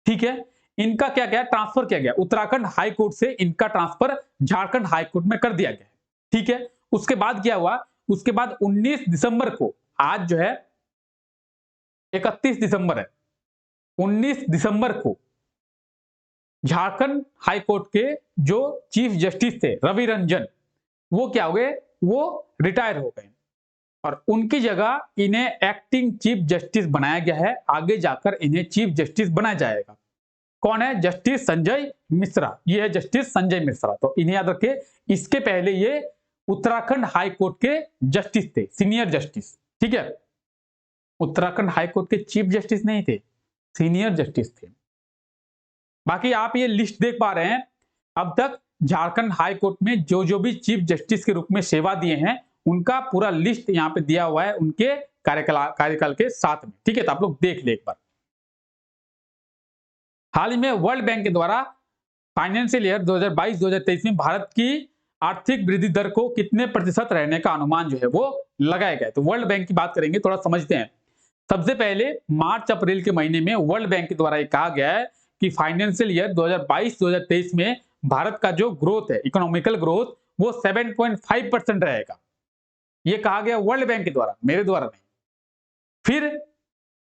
ठीक है। इनका क्या गया, ट्रांसफर किया गया उत्तराखंड हाई कोर्ट से, इनका ट्रांसफर झारखंड हाई कोर्ट में कर दिया गया, ठीक है। उसके बाद क्या हुआ, उसके बाद 19 दिसंबर को, आज जो है 31 दिसंबर है, 19 दिसंबर को झारखंड हाई कोर्ट के जो चीफ जस्टिस थे रवि रंजन, वो क्या हो गए, वो रिटायर हो गए और उनकी जगह इन्हें एक्टिंग चीफ जस्टिस बनाया गया है। आगे जाकर इन्हें चीफ जस्टिस बनाया जाएगा। कौन है, जस्टिस संजय मिश्रा, ये है जस्टिस संजय मिश्रा, तो इन्हें याद रखिए। इसके पहले ये उत्तराखंड हाई कोर्ट के जस्टिस थे, सीनियर जस्टिस, ठीक है। उत्तराखंड हाई कोर्ट के चीफ जस्टिस नहीं थे, सीनियर जस्टिस थे। बाकी आप ये लिस्ट देख पा रहे हैं, अब तक झारखंड हाई कोर्ट में जो जो भी चीफ जस्टिस के रूप में सेवा दिए हैं उनका पूरा लिस्ट यहाँ पे दिया हुआ है उनके कार्यकाल के साथ में, ठीक है। तो आप लोग देख ले एक बार। हाल ही में वर्ल्ड बैंक के द्वारा फाइनेंशियल ईयर 2022-2023 में भारत की आर्थिक वृद्धि दर को कितने प्रतिशत रहने का अनुमान जो है वो लगाया गया है। तो वर्ल्ड बैंक की बात करेंगे, थोड़ा समझते हैं। सबसे पहले मार्च अप्रैल के महीने में वर्ल्ड बैंक के द्वारा कहा गया है कि फाइनेंशियल ईयर 2022-2023 में भारत का जो ग्रोथ है, इकोनॉमिकल ग्रोथ, वो 7.5% रहेगा। ये कहा गया वर्ल्ड बैंक के द्वारा, मेरे द्वारा नहीं। फिर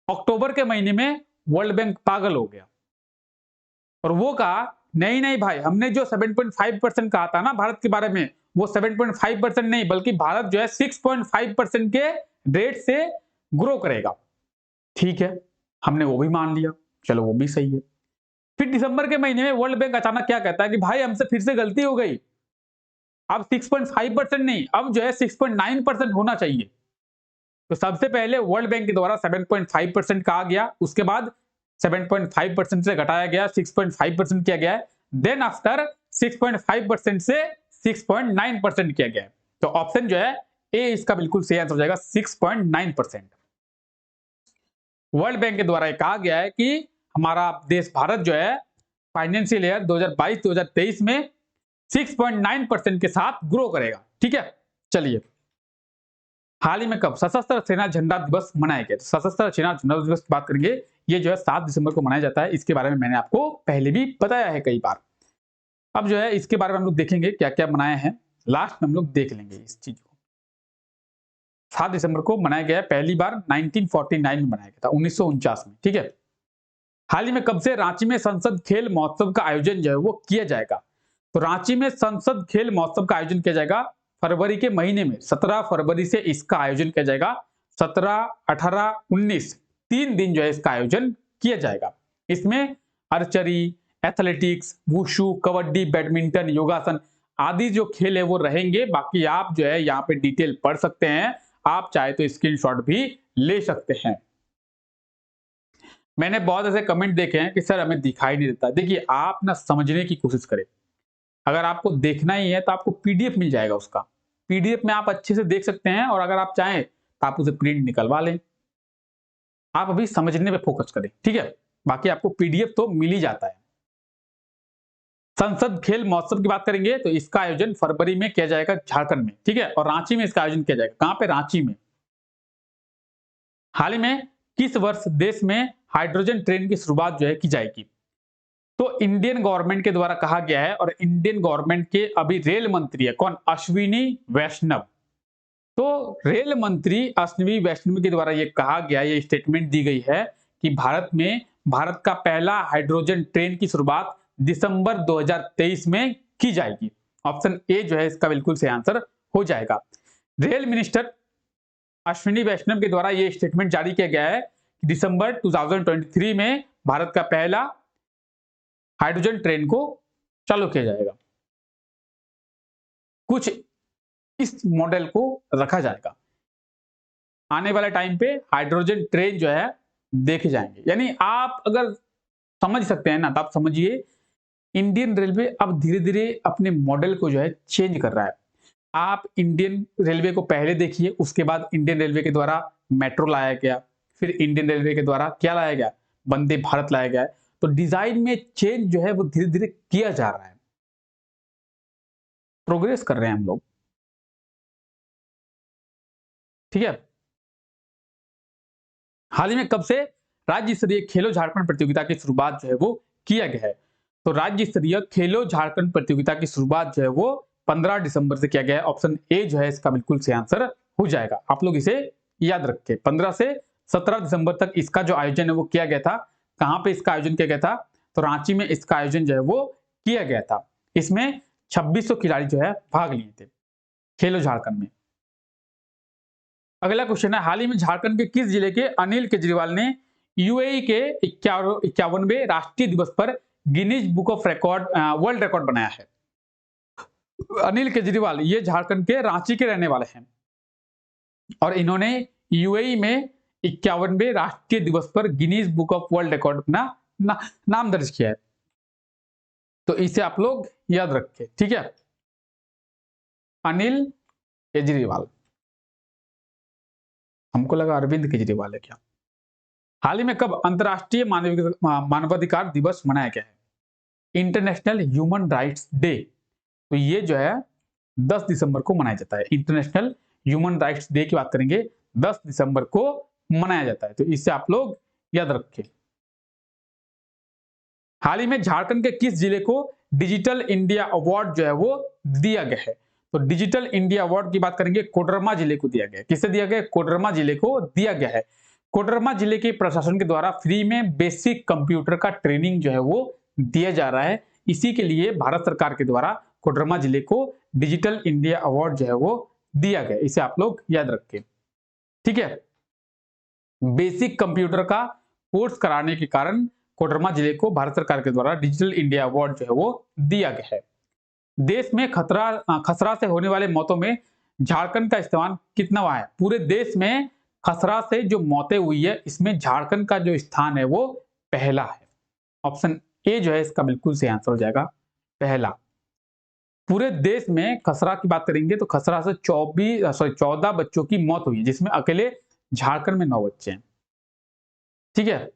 अक्टूबर के महीने में वर्ल्ड बैंक पागल हो गया और वो कहा नहीं नहीं भाई, हमने जो 7.5% कहा था ना भारत के बारे में, वो 7.5% नहीं बल्कि भारत जो है 6.5% के रेट से ग्रो करेगा। ठीक है, हमने वो भी मान लिया, चलो वो भी सही है। फिर दिसंबर के महीने में वर्ल्ड बैंक अचानक क्या कहता है कि भाई हमसे फिर से गलती हो गई, अब 6.5% नहीं, अब जो है 6.9% होना चाहिए। तो सबसे पहले वर्ल्ड बैंक के द्वारा 7.5% कहा गया, उसके बाद 7.5% से घटाया गया, 6.5% किया गया है, देन आफ्टर 6.5% से 6.9% किया गया है। तो ऑप्शन जो है ए इसका बिल्कुल सही आंसर हो जाएगा, 6.9%। वर्ल्ड बैंक के द्वारा कहा गया है कि हमारा देश भारत जो है फाइनेंशियल ईयर 2022-2023 में 6.9% के साथ ग्रो करेगा, ठीक है। चलिए, हाल ही में कब सशस्त्र सेना झंडा दिवस मनाया गया? तो सशस्त्र सेना झंडा दिवस की बात करेंगे, ये जो है 7 दिसंबर को मनाया जाता है। इसके बारे में मैंने आपको पहले भी बताया है कई बार। अब जो है इसके बारे में हम लोग देखेंगे क्या क्या मनाए हैं, लास्ट में हम लोग देख लेंगे इस चीज को। 7 दिसंबर को मनाया गया है, पहली बार 1949 में मनाया गया था, 1949 में। ठीक है। हाल ही में कब से रांची में संसद खेल महोत्सव का आयोजन जो है वो किया जाएगा? तो रांची में संसद खेल महोत्सव का आयोजन किया जाएगा फरवरी के महीने में, 17 फरवरी से इसका आयोजन किया जाएगा। 17, 18, 19 3 दिन जो है इसका आयोजन किया जाएगा। इसमें archery, athletics, wushu, kabaddi, badminton, योगासन आदि जो खेल है वो रहेंगे। बाकी आप जो है यहाँ पे डिटेल पढ़ सकते हैं, आप चाहे तो स्क्रीनशॉट भी ले सकते हैं। मैंने बहुत ऐसे कमेंट देखे हैं कि सर हमें दिखाई नहीं देता। देखिए, आप ना समझने की कोशिश करें। अगर आपको देखना ही है तो आपको पीडीएफ मिल जाएगा उसका। पीडीएफ में आप अच्छे से देख सकते हैं, और अगर आप चाहें तो आप उसे प्रिंट निकलवा लें। आप अभी समझने पे फोकस करें, ठीक है? बाकी आपको पीडीएफ तो मिल ही जाता है। संसद खेल महोत्सव की बात करेंगे तो इसका आयोजन फरवरी में किया जाएगा झारखंड में, ठीक है? और रांची में इसका आयोजन किया जाएगा। कहां पे? रांची में। हाल ही में किस वर्ष देश में हाइड्रोजन ट्रेन की शुरुआत जो है की जाएगी? तो इंडियन गवर्नमेंट के द्वारा कहा गया है, और इंडियन गवर्नमेंट के अभी रेल मंत्री है कौन? अश्विनी वैष्णव। तो रेल मंत्री अश्विनी वैष्णव के द्वारा ये कहा गया, ये स्टेटमेंट दी गई है कि भारत का पहला हाइड्रोजन ट्रेन की शुरुआत दिसंबर 2023 में की जाएगी। ऑप्शन ए जो है इसका बिल्कुल सही आंसर हो जाएगा। रेल मिनिस्टर अश्विनी वैष्णव के द्वारा यह स्टेटमेंट जारी किया गया है कि दिसंबर 2023 में भारत का पहला हाइड्रोजन ट्रेन को चालू किया जाएगा। कुछ इस मॉडल को रखा जाएगा। आने वाले टाइम पे हाइड्रोजन ट्रेन जो है देखे जाएंगे। यानी आप अगर समझ सकते हैं ना, तो आप समझिए इंडियन रेलवे अब धीरे धीरे अपने मॉडल को जो है चेंज कर रहा है। आप इंडियन रेलवे को पहले देखिए, उसके बाद इंडियन रेलवे के द्वारा मेट्रो लाया गया, फिर इंडियन रेलवे के द्वारा क्या लाया गया? वंदे भारत लाया गया। तो डिजाइन में चेंज जो है वो धीरे धीरे किया जा रहा है। प्रोग्रेस कर रहे हैं हम लोग, ठीक है। हाल ही में कब से राज्य स्तरीय खेलो झारखंड प्रतियोगिता की शुरुआत जो है वो किया गया है? तो राज्य स्तरीय खेलो झारखंड प्रतियोगिता की शुरुआत जो है वो 15 दिसंबर से किया गया है। ऑप्शन ए जो है इसका बिल्कुल सही आंसर हो जाएगा। आप लोग इसे याद रखें, 15 से 17 दिसंबर तक इसका जो आयोजन है वो किया गया था। कहां पे इसका आयोजन किया गया था? तो रांची में इसका आयोजन जो है वो किया गया था। इसमें 2600 खिलाड़ी जो है भाग लिए थे खेलो झारखंड में। अगला क्वेश्चन है, हाल ही में झारखंड के किस जिले के अनिल केजरीवाल ने यूएई के 51वें राष्ट्रीय दिवस पर Guinness book of record world record बनाया है? अनिल केजरीवाल ये झारखंड के रांची के रहने वाले हैं, और इन्होंने यूएई में 51वें राष्ट्रीय दिवस पर Guinness book of world record अपना नाम दर्ज किया है। तो इसे आप लोग याद रखें, ठीक है। अनिल केजरीवाल, हमको लगा अरविंद केजरीवाल है क्या। हाल ही में कब अंतरराष्ट्रीय मानवाधिकार दिवस मनाया गया है? International human rights day. तो ये जो है 10 दिसंबर को मनाया जाता है। इंटरनेशनल ह्यूमन राइट्स डे की बात करेंगे, 10 दिसंबर को मनाया जाता है। तो इसे आप लोग याद रखें। हाल ही में झारखंड के किस जिले को डिजिटल इंडिया अवार्ड जो है वो दिया गया है? तो डिजिटल इंडिया अवार्ड की बात करेंगे, कोडरमा जिले को दिया गया है। किसे दिया गया? कोडरमा जिले को दिया गया है। कोडरमा जिले के प्रशासन के द्वारा फ्री में बेसिक कंप्यूटर का ट्रेनिंग जो है वो दिया जा रहा है। इसी के लिए भारत सरकार के द्वारा कोडरमा जिले को डिजिटल इंडिया अवार्ड जो है वो दिया गया। इसे आप लोग याद रखें, ठीक है। बेसिक कंप्यूटर का कोर्स कराने के कारण कोडरमा जिले को भारत सरकार के द्वारा डिजिटल इंडिया अवार्ड जो है वो दिया गया है। देश में खसरा से होने वाले मौतों में झारखंड का स्थान कितना हुआ है? पूरे देश में खसरा से जो मौतें हुई है, इसमें झारखंड का जो स्थान है वो पहला है। ऑप्शन ए जो है इसका बिल्कुल सही आंसर हो जाएगा, पहला। पूरे देश में खसरा की बात करेंगे तो खसरा से 14 बच्चों की मौत हुई है, जिसमें अकेले झारखंड में 9 बच्चे हैं, ठीक है।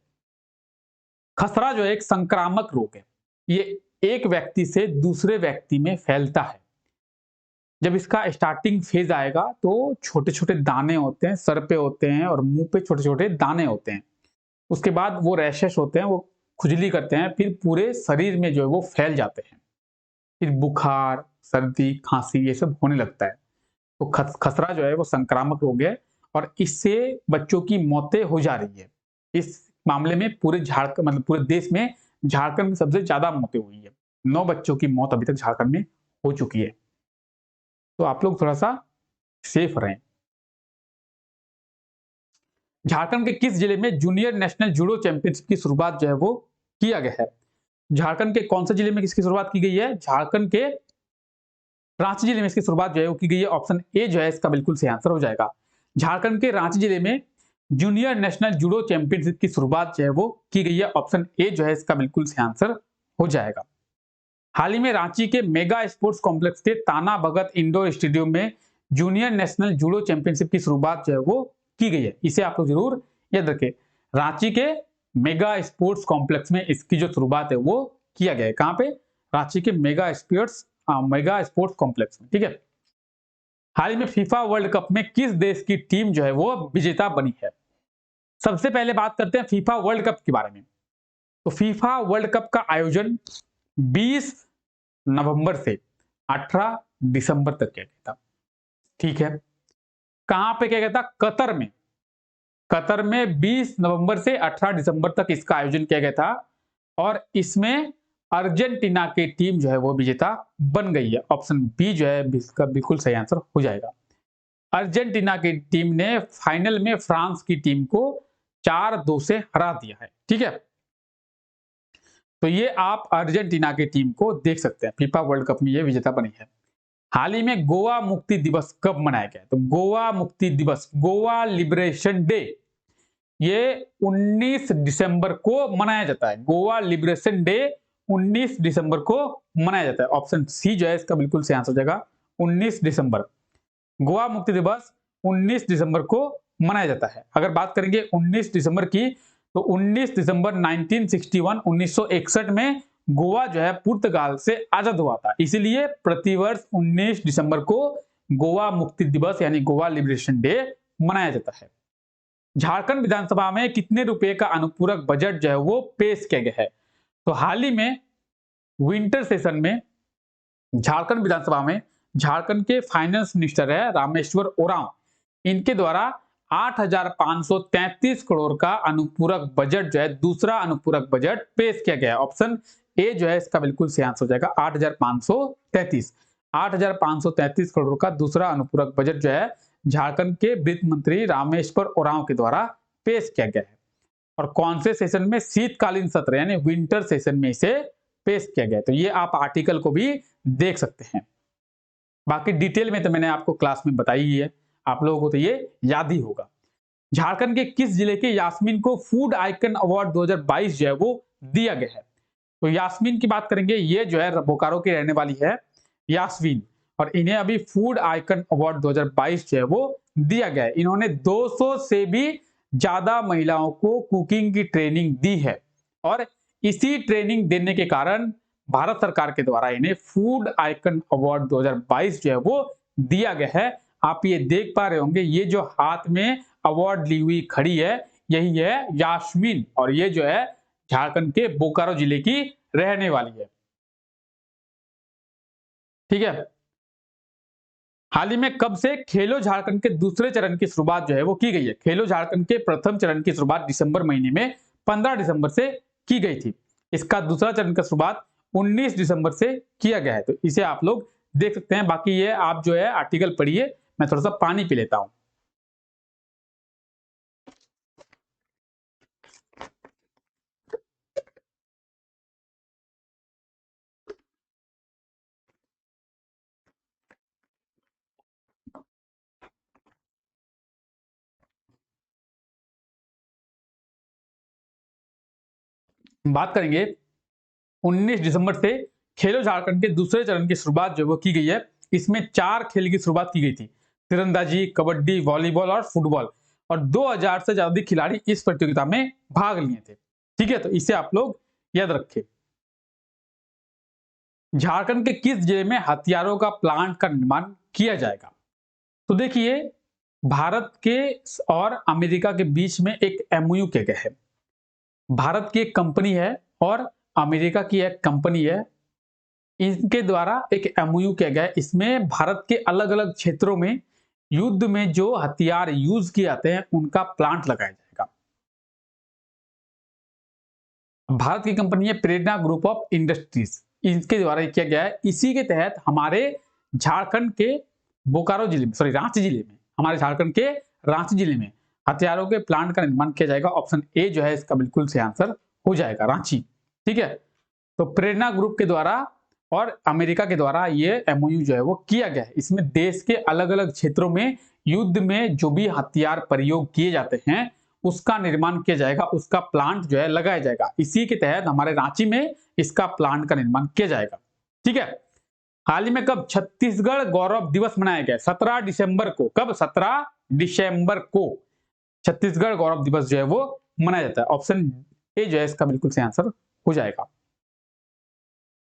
खसरा जो है एक संक्रामक रोग है। ये एक व्यक्ति से दूसरे व्यक्ति में फैलता है। जब इसका स्टार्टिंग फेज आएगा तो छोटे छोटे दाने होते हैं, सर पे होते हैं और मुंह पे छोटे छोटे दाने होते हैं। उसके बाद वो रैशेस होते हैं, वो खुजली करते हैं, फिर पूरे शरीर में जो है वो फैल जाते हैं। फिर बुखार, सर्दी, खांसी ये सब होने लगता है। तो खसरा जो है वो संक्रामक रोग है। और इससे बच्चों की मौतें हो जा रही है। इस मामले में पूरे झारखंड मतलब पूरे देश में झारखंड में सबसे ज्यादा मौतें हुई है। 9 बच्चों की मौत अभी तक झारखंड में हो चुकी है। तो आप लोग थोड़ा सा सेफ रहें। झारखंड के किस जिले में जूनियर नेशनल जूडो चैंपियनशिप की शुरुआत जो है वो किया गया है? झारखंड के कौन से जिले में इसकी शुरुआत की गई है? झारखंड के रांची जिले में इसकी शुरुआत जो है वो की गई है। ऑप्शन ए जो है इसका बिल्कुल सही आंसर हो जाएगा। झारखंड के रांची जिले में जूनियर नेशनल जूडो चैंपियनशिप की शुरुआत जो है वो की गई है। ऑप्शन ए जो है इसका बिल्कुल सही आंसर हो जाएगा। हाल ही में रांची के मेगा स्पोर्ट्स कॉम्प्लेक्स के ताना भगत इंडोर स्टेडियम में जूनियर नेशनल जूडो चैंपियनशिप की शुरुआत जो है वो की गई है। इसे आप लोग जरूर याद रखें। रांची के मेगा स्पोर्ट्स कॉम्प्लेक्स में इसकी जो शुरुआत है वो किया गया है। कहां पे? रांची के मेगा स्पोर्ट्स कॉम्प्लेक्स में। ठीक है। हाल ही में फीफा वर्ल्ड कप में किस देश की टीम जो है वो विजेता बनी है? सबसे पहले बात करते हैं फीफा वर्ल्ड कप के बारे में। तो फीफा वर्ल्ड कप का आयोजन 20 नवंबर से 18 दिसंबर तक किया गया था। ठीक है। कहां पे किया गया था? कतर में। कतर में 20 नवंबर से 18 दिसंबर तक इसका आयोजन किया गया था और इसमें अर्जेंटीना की टीम जो है वो विजेता बन गई है। ऑप्शन बी जो है इसका बिल्कुल सही आंसर हो जाएगा। अर्जेंटीना की टीम ने फाइनल में फ्रांस की टीम को 4-2 से हरा दिया है। ठीक है। तो ये आप अर्जेंटीना की टीम को देख सकते हैं। फीफा वर्ल्ड कप में ये विजेता बनी है। हाल ही में गोवा मुक्ति दिवस कब मनाया गया? तो गोवा मुक्ति दिवस, गोवा लिबरेशन डे, ये 19 दिसंबर को मनाया जाता है। गोवा लिबरेशन डे 19 दिसंबर को मनाया जाता है। ऑप्शन सी जो है इसका बिल्कुल सही आंसर हो जाएगा। 19 दिसंबर, गोवा मुक्ति दिवस 19 दिसंबर को मनाया जाता है। अगर बात करेंगे 19 दिसंबर की, तो 19 दिसंबर 1961 में गोवा जो है पुर्तगाल से आजाद हुआ था। इसीलिए प्रतिवर्ष 19 दिसंबर को गोवा मुक्ति दिवस यानी गोवा लिबरेशन डे मनाया जाता है। झारखंड विधानसभा में कितने रुपए का अनुपूरक बजट जो है वो पेश किया गया है? तो हाल ही में विंटर सेशन में झारखंड विधानसभा में झारखंड के फाइनेंस मिनिस्टर है रामेश्वर ओरांव, इनके द्वारा 8,533 करोड़ का अनुपूरक बजट जो है, दूसरा अनुपूरक बजट पेश किया गया है। ऑप्शन ए जो है इसका बिल्कुल सही आंसर हो जाएगा। 8,533 करोड़ का दूसरा अनुपूरक बजट जो है झारखंड के वित्त मंत्री रामेश्वर ओरांव के द्वारा पेश किया गया है। और कौन से सेशन में? शीतकालीन सत्र यानी विंटर सेशन में इसे पेश किया गया है। तो ये आप आर्टिकल को भी देख सकते हैं। बाकी डिटेल में तो मैंने आपको क्लास में बताई ही है, आप लोगों को तो ये याद ही होगा। झारखंड के किस जिले के यास्मीन को फूड आइकन अवार्ड 2022 जो है वो दिया गया है? तो यास्मीन की बात करेंगे, ये जो है बोकारो की रहने वाली है यास्मीन, और इन्हें अभी फूड आइकन अवार्ड 2022 जो है वो दिया गया है। इन्होंने 200 से भी ज्यादा महिलाओं को कुकिंग की ट्रेनिंग दी है और इसी ट्रेनिंग देने के कारण भारत सरकार के द्वारा इन्हें फूड आइकन अवार्ड 2022 जो है वो दिया गया है। आप ये देख पा रहे होंगे, ये जो हाथ में अवार्ड ली हुई खड़ी है यही है यास्मीन, और ये जो है झारखंड के बोकारो जिले की रहने वाली है। ठीक है। हाल ही में कब से खेलो झारखंड के दूसरे चरण की शुरुआत जो है वो की गई है? खेलो झारखंड के प्रथम चरण की शुरुआत दिसंबर महीने में 15 दिसंबर से की गई थी। इसका दूसरा चरण का शुरुआत 19 दिसंबर से किया गया है। तो इसे आप लोग देख सकते हैं। बाकी ये आप जो है आर्टिकल पढ़िए, मैं थोड़ा सा पानी पी लेता हूं। बात करेंगे 19 दिसंबर से खेलो झारखंड के दूसरे चरण की शुरुआत जो वो की गई है। इसमें 4 खेल की शुरुआत की गई थी, तीरंदाजी, कबड्डी, वॉलीबॉल और फुटबॉल, और 2000 से ज्यादा खिलाड़ी इस प्रतियोगिता में भाग लिए थे। ठीक है। तो इसे आप लोग याद रखें। झारखंड के किस जिले में हथियारों का प्लांट का निर्माण किया जाएगा? तो देखिए, भारत के और अमेरिका के बीच में एक एमओयू किया गया है। भारत की एक कंपनी है और अमेरिका की एक कंपनी है, इनके द्वारा एक एमओयू किया गया है। इसमें भारत के अलग अलग क्षेत्रों में युद्ध में जो हथियार यूज किए जाते हैं उनका प्लांट लगाया जाएगा। भारत की कंपनी है प्रेरणा ग्रुप ऑफ इंडस्ट्रीज, इसके द्वारा किया गया है। इसी के तहत हमारे झारखंड के बोकारो जिले में, सॉरी रांची जिले में, हमारे झारखंड के रांची जिले में हथियारों के प्लांट का निर्माण किया जाएगा। ऑप्शन ए जो है इसका बिल्कुल सही आंसर हो जाएगा, रांची। ठीक है, तो प्रेरणा ग्रुप के द्वारा और अमेरिका के द्वारा ये एमओयू जो है वो किया गया है। इसमें देश के अलग अलग क्षेत्रों में युद्ध में जो भी हथियार प्रयोग किए जाते हैं उसका निर्माण किया जाएगा, उसका प्लांट जो है लगाया जाएगा। इसी के तहत हमारे रांची में इसका प्लांट का निर्माण किया जाएगा। ठीक है, हाल ही में कब छत्तीसगढ़ गौरव दिवस मनाया गया? 17 दिसंबर को। कब? 17 दिसंबर को छत्तीसगढ़ गौरव दिवस जो है वो मनाया जाता है। ऑप्शन ए जो है इसका बिल्कुल सही आंसर हो जाएगा।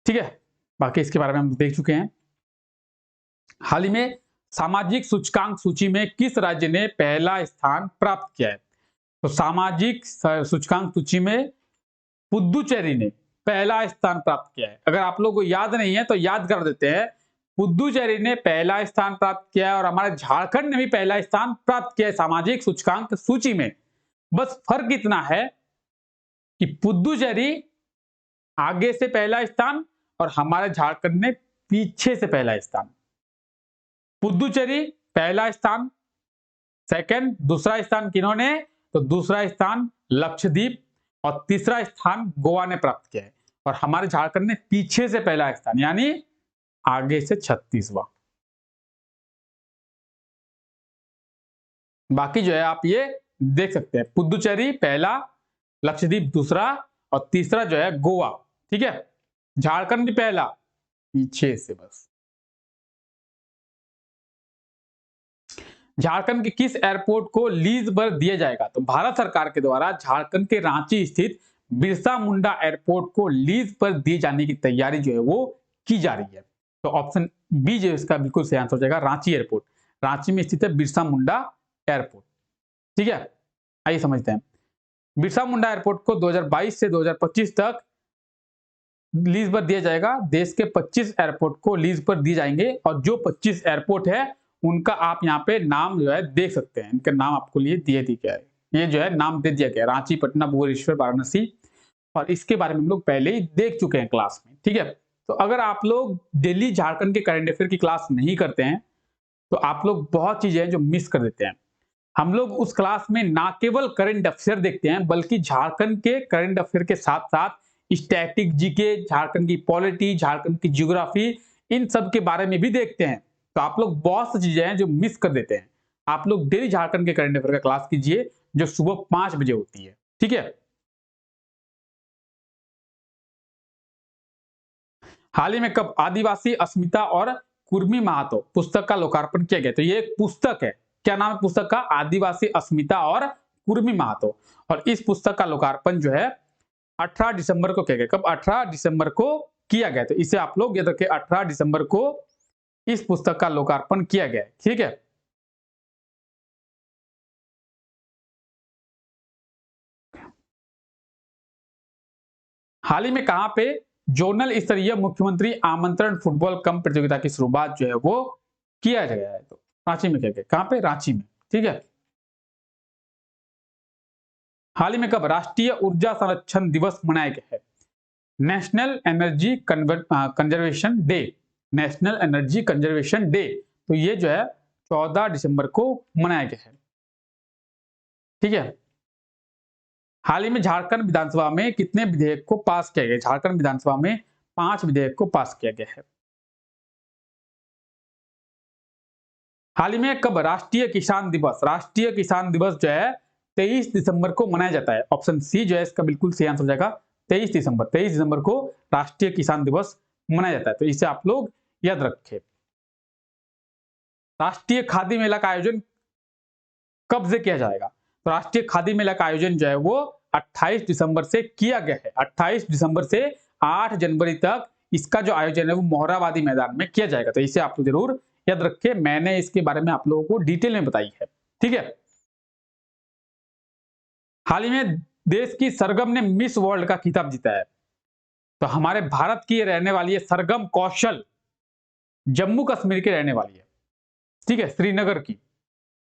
ठीक है, बाकी इसके बारे में हम देख चुके हैं। हाल ही में सामाजिक सूचकांक सूची में किस राज्य ने पहला स्थान प्राप्त किया है? तो सामाजिक सूचकांक सूची में पुदुचेरी ने पहला स्थान प्राप्त किया है। अगर आप लोगों को याद नहीं है तो याद कर देते हैं। पुदुचेरी ने पहला स्थान प्राप्त किया है और हमारे झारखंड ने भी पहला स्थान प्राप्त किया है सामाजिक सूचकांक सूची में। बस फर्क इतना है कि पुदुचेरी आगे से पहला स्थान और हमारे झारखंड ने पीछे से पहला स्थान। पुदुचेरी पहला स्थान, सेकंड दूसरा स्थान किन्होंने? तो दूसरा स्थान लक्षद्वीप और तीसरा स्थान गोवा ने प्राप्त किया है और हमारे झारखंड ने पीछे से पहला स्थान यानी आगे से 36वां। बाकी जो है आप ये देख सकते हैं, पुदुचेरी पहला, लक्षद्वीप दूसरा और तीसरा जो है गोवा। ठीक है, झारखंड भी पहला, पीछे से बस। झारखंड के किस एयरपोर्ट को लीज पर दिया जाएगा? तो भारत सरकार के द्वारा झारखंड के रांची स्थित बिरसा मुंडा एयरपोर्ट को लीज पर दिए जाने की तैयारी जो है वो की जा रही है। तो ऑप्शन बी जो इसका बिल्कुल सही आंसर हो जाएगा, रांची एयरपोर्ट। रांची में स्थित है बिरसा मुंडा एयरपोर्ट। ठीक है, आइए समझते हैं। बिरसा मुंडा एयरपोर्ट को 2022 से 2025 तक लीज पर दिया जाएगा। देश के 25 एयरपोर्ट को लीज पर दिए जाएंगे और जो 25 एयरपोर्ट है उनका आप यहाँ पे नाम जो है देख सकते हैं। इनका नाम आपको लिए दिए गया है, ये जो है नाम दे दिया गया, रांची, पटना, भुवनेश्वर, वाराणसी। और इसके बारे में हम लोग पहले ही देख चुके हैं क्लास में। ठीक है, तो अगर आप लोग डेली झारखंड के करंट अफेयर की क्लास नहीं करते हैं तो आप लोग बहुत चीजें हैं जो मिस कर देते हैं। हम लोग उस क्लास में ना केवल करंट अफेयर देखते हैं बल्कि झारखंड के करंट अफेयर के साथ साथ स्टैटिक जीके, झारखंड की पॉलिटी, झारखंड की ज्योग्राफी, इन सब के बारे में भी देखते हैं। तो आप लोग बहुत सी चीजें हैं जो मिस कर देते हैं। आप लोग डेली झारखंड के करंट अफेयर का क्लास कीजिए जो सुबह 5 बजे होती है। ठीक है, हाल ही में कब आदिवासी अस्मिता और कुर्मी महतो पुस्तक का लोकार्पण किया गया? तो ये एक पुस्तक है। क्या नाम है पुस्तक का? आदिवासी अस्मिता और कुर्मी महतो। और इस पुस्तक का लोकार्पण जो है 18 दिसंबर को किया गया। कब? 18 दिसंबर को किया गया। तो इसे आप लोग याद रखिए, 18 दिसंबर को इस पुस्तक का लोकार्पण किया गया है। ठीक है, हाल ही में कहां पे जोनल स्तरीय मुख्यमंत्री आमंत्रण फुटबॉल कम प्रतियोगिता की शुरुआत जो है वो किया गया है? तो रांची में किया गया। कहां पे? रांची में। ठीक है, हाल ही में कब राष्ट्रीय ऊर्जा संरक्षण दिवस मनाया गया है? National energy conservation day. National energy conservation day, तो ये जो है 14 दिसंबर को मनाया गया है। ठीक है, हाल ही में झारखंड विधानसभा में कितने विधेयक को पास किया गया? झारखंड विधानसभा में 5 विधेयक को पास किया गया है। हाल ही में कब राष्ट्रीय किसान दिवस? राष्ट्रीय किसान दिवस जो है 23 दिसंबर को मनाया जाता है। ऑप्शन सी जो है इसका बिल्कुल सही आंसर हो जाएगा, 23 दिसंबर। 23 दिसंबर को राष्ट्रीय किसान दिवस मनाया जाता है, तो इसे आप लोग याद रखें। राष्ट्रीय खादी मेला का आयोजन कब से किया जाएगा? तो राष्ट्रीय खादी मेला का आयोजन जो है वो 28 दिसंबर से किया गया है। 28 दिसंबर से 8 जनवरी तक इसका जो आयोजन है वो मोहराबादी मैदान में किया जाएगा। तो इसे आप जरूर याद रखें, मैंने इसके बारे में आप लोगों को डिटेल में बताई है। ठीक है, हाल ही में देश की सरगम ने मिस वर्ल्ड का खिताब जीता है। तो हमारे भारत की रहने वाली है सरगम कौशल, जम्मू कश्मीर की रहने वाली है। ठीक है, श्रीनगर की।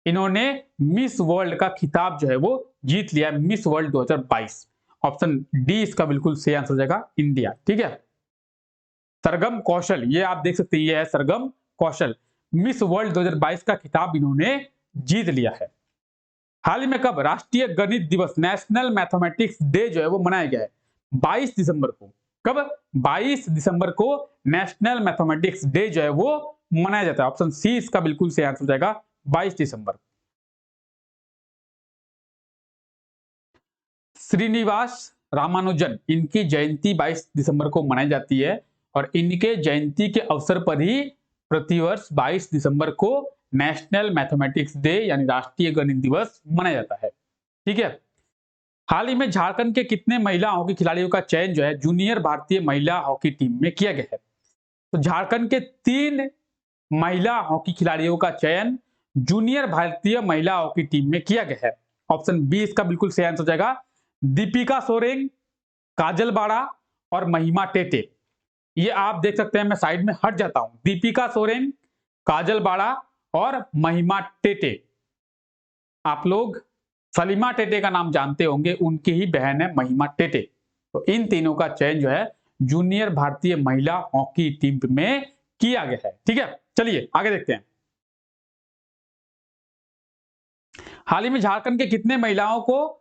इन्होंने मिस वर्ल्ड का खिताब जो है वो जीत लिया, मिस वर्ल्ड 2022। ऑप्शन डी इसका बिल्कुल सही आंसर हो जाएगा, इंडिया। ठीक है, सरगम कौशल, ये आप देख सकते हैं, ये है सरगम कौशल, मिस वर्ल्ड 2022 का खिताब इन्होंने जीत लिया है। हाल ही में कब राष्ट्रीय गणित दिवस, नेशनल मैथमेटिक्स डे जो है वो मनाया गया है? 22 दिसंबर को। कब? 22 दिसंबर को नेशनल मैथमेटिक्स डे जो है वो मनाया जाता है। ऑप्शन सी इसका बिल्कुल सही आंसर हो जाएगा, 22 दिसंबर। श्रीनिवास रामानुजन, इनकी जयंती 22 दिसंबर को मनाई जाती है और इनके जयंती के अवसर पर ही प्रतिवर्ष 22 दिसंबर को नेशनल मैथमेटिक्स डे यानी राष्ट्रीय गणित दिवस मनाया जाता है। ठीक है, हाल ही में झारखंड के कितने महिला हॉकी खिलाड़ियों का चयन जो है जूनियर भारतीय महिला हॉकी टीम में किया गया है? तो झारखंड के 3 महिला हॉकी खिलाड़ियों का चयन जूनियर भारतीय महिला हॉकी टीम में किया गया है। ऑप्शन बी इसका बिल्कुल सही आंसर हो जाएगा, दीपिका सोरेन, काजल बाड़ा और महिमा टेटे। ये आप देख सकते हैं, मैं साइड में हट जाता हूं, दीपिका सोरेन, काजल बाड़ा और महिमा टेटे। आप लोग सलीमा टेटे का नाम जानते होंगे, उनकी ही बहन है महिमा टेटे। तो इन तीनों का चयन जो है जूनियर भारतीय महिला हॉकी टीम में किया गया है। ठीक है, चलिए आगे देखते हैं। हाल ही में झारखंड के कितने महिलाओं को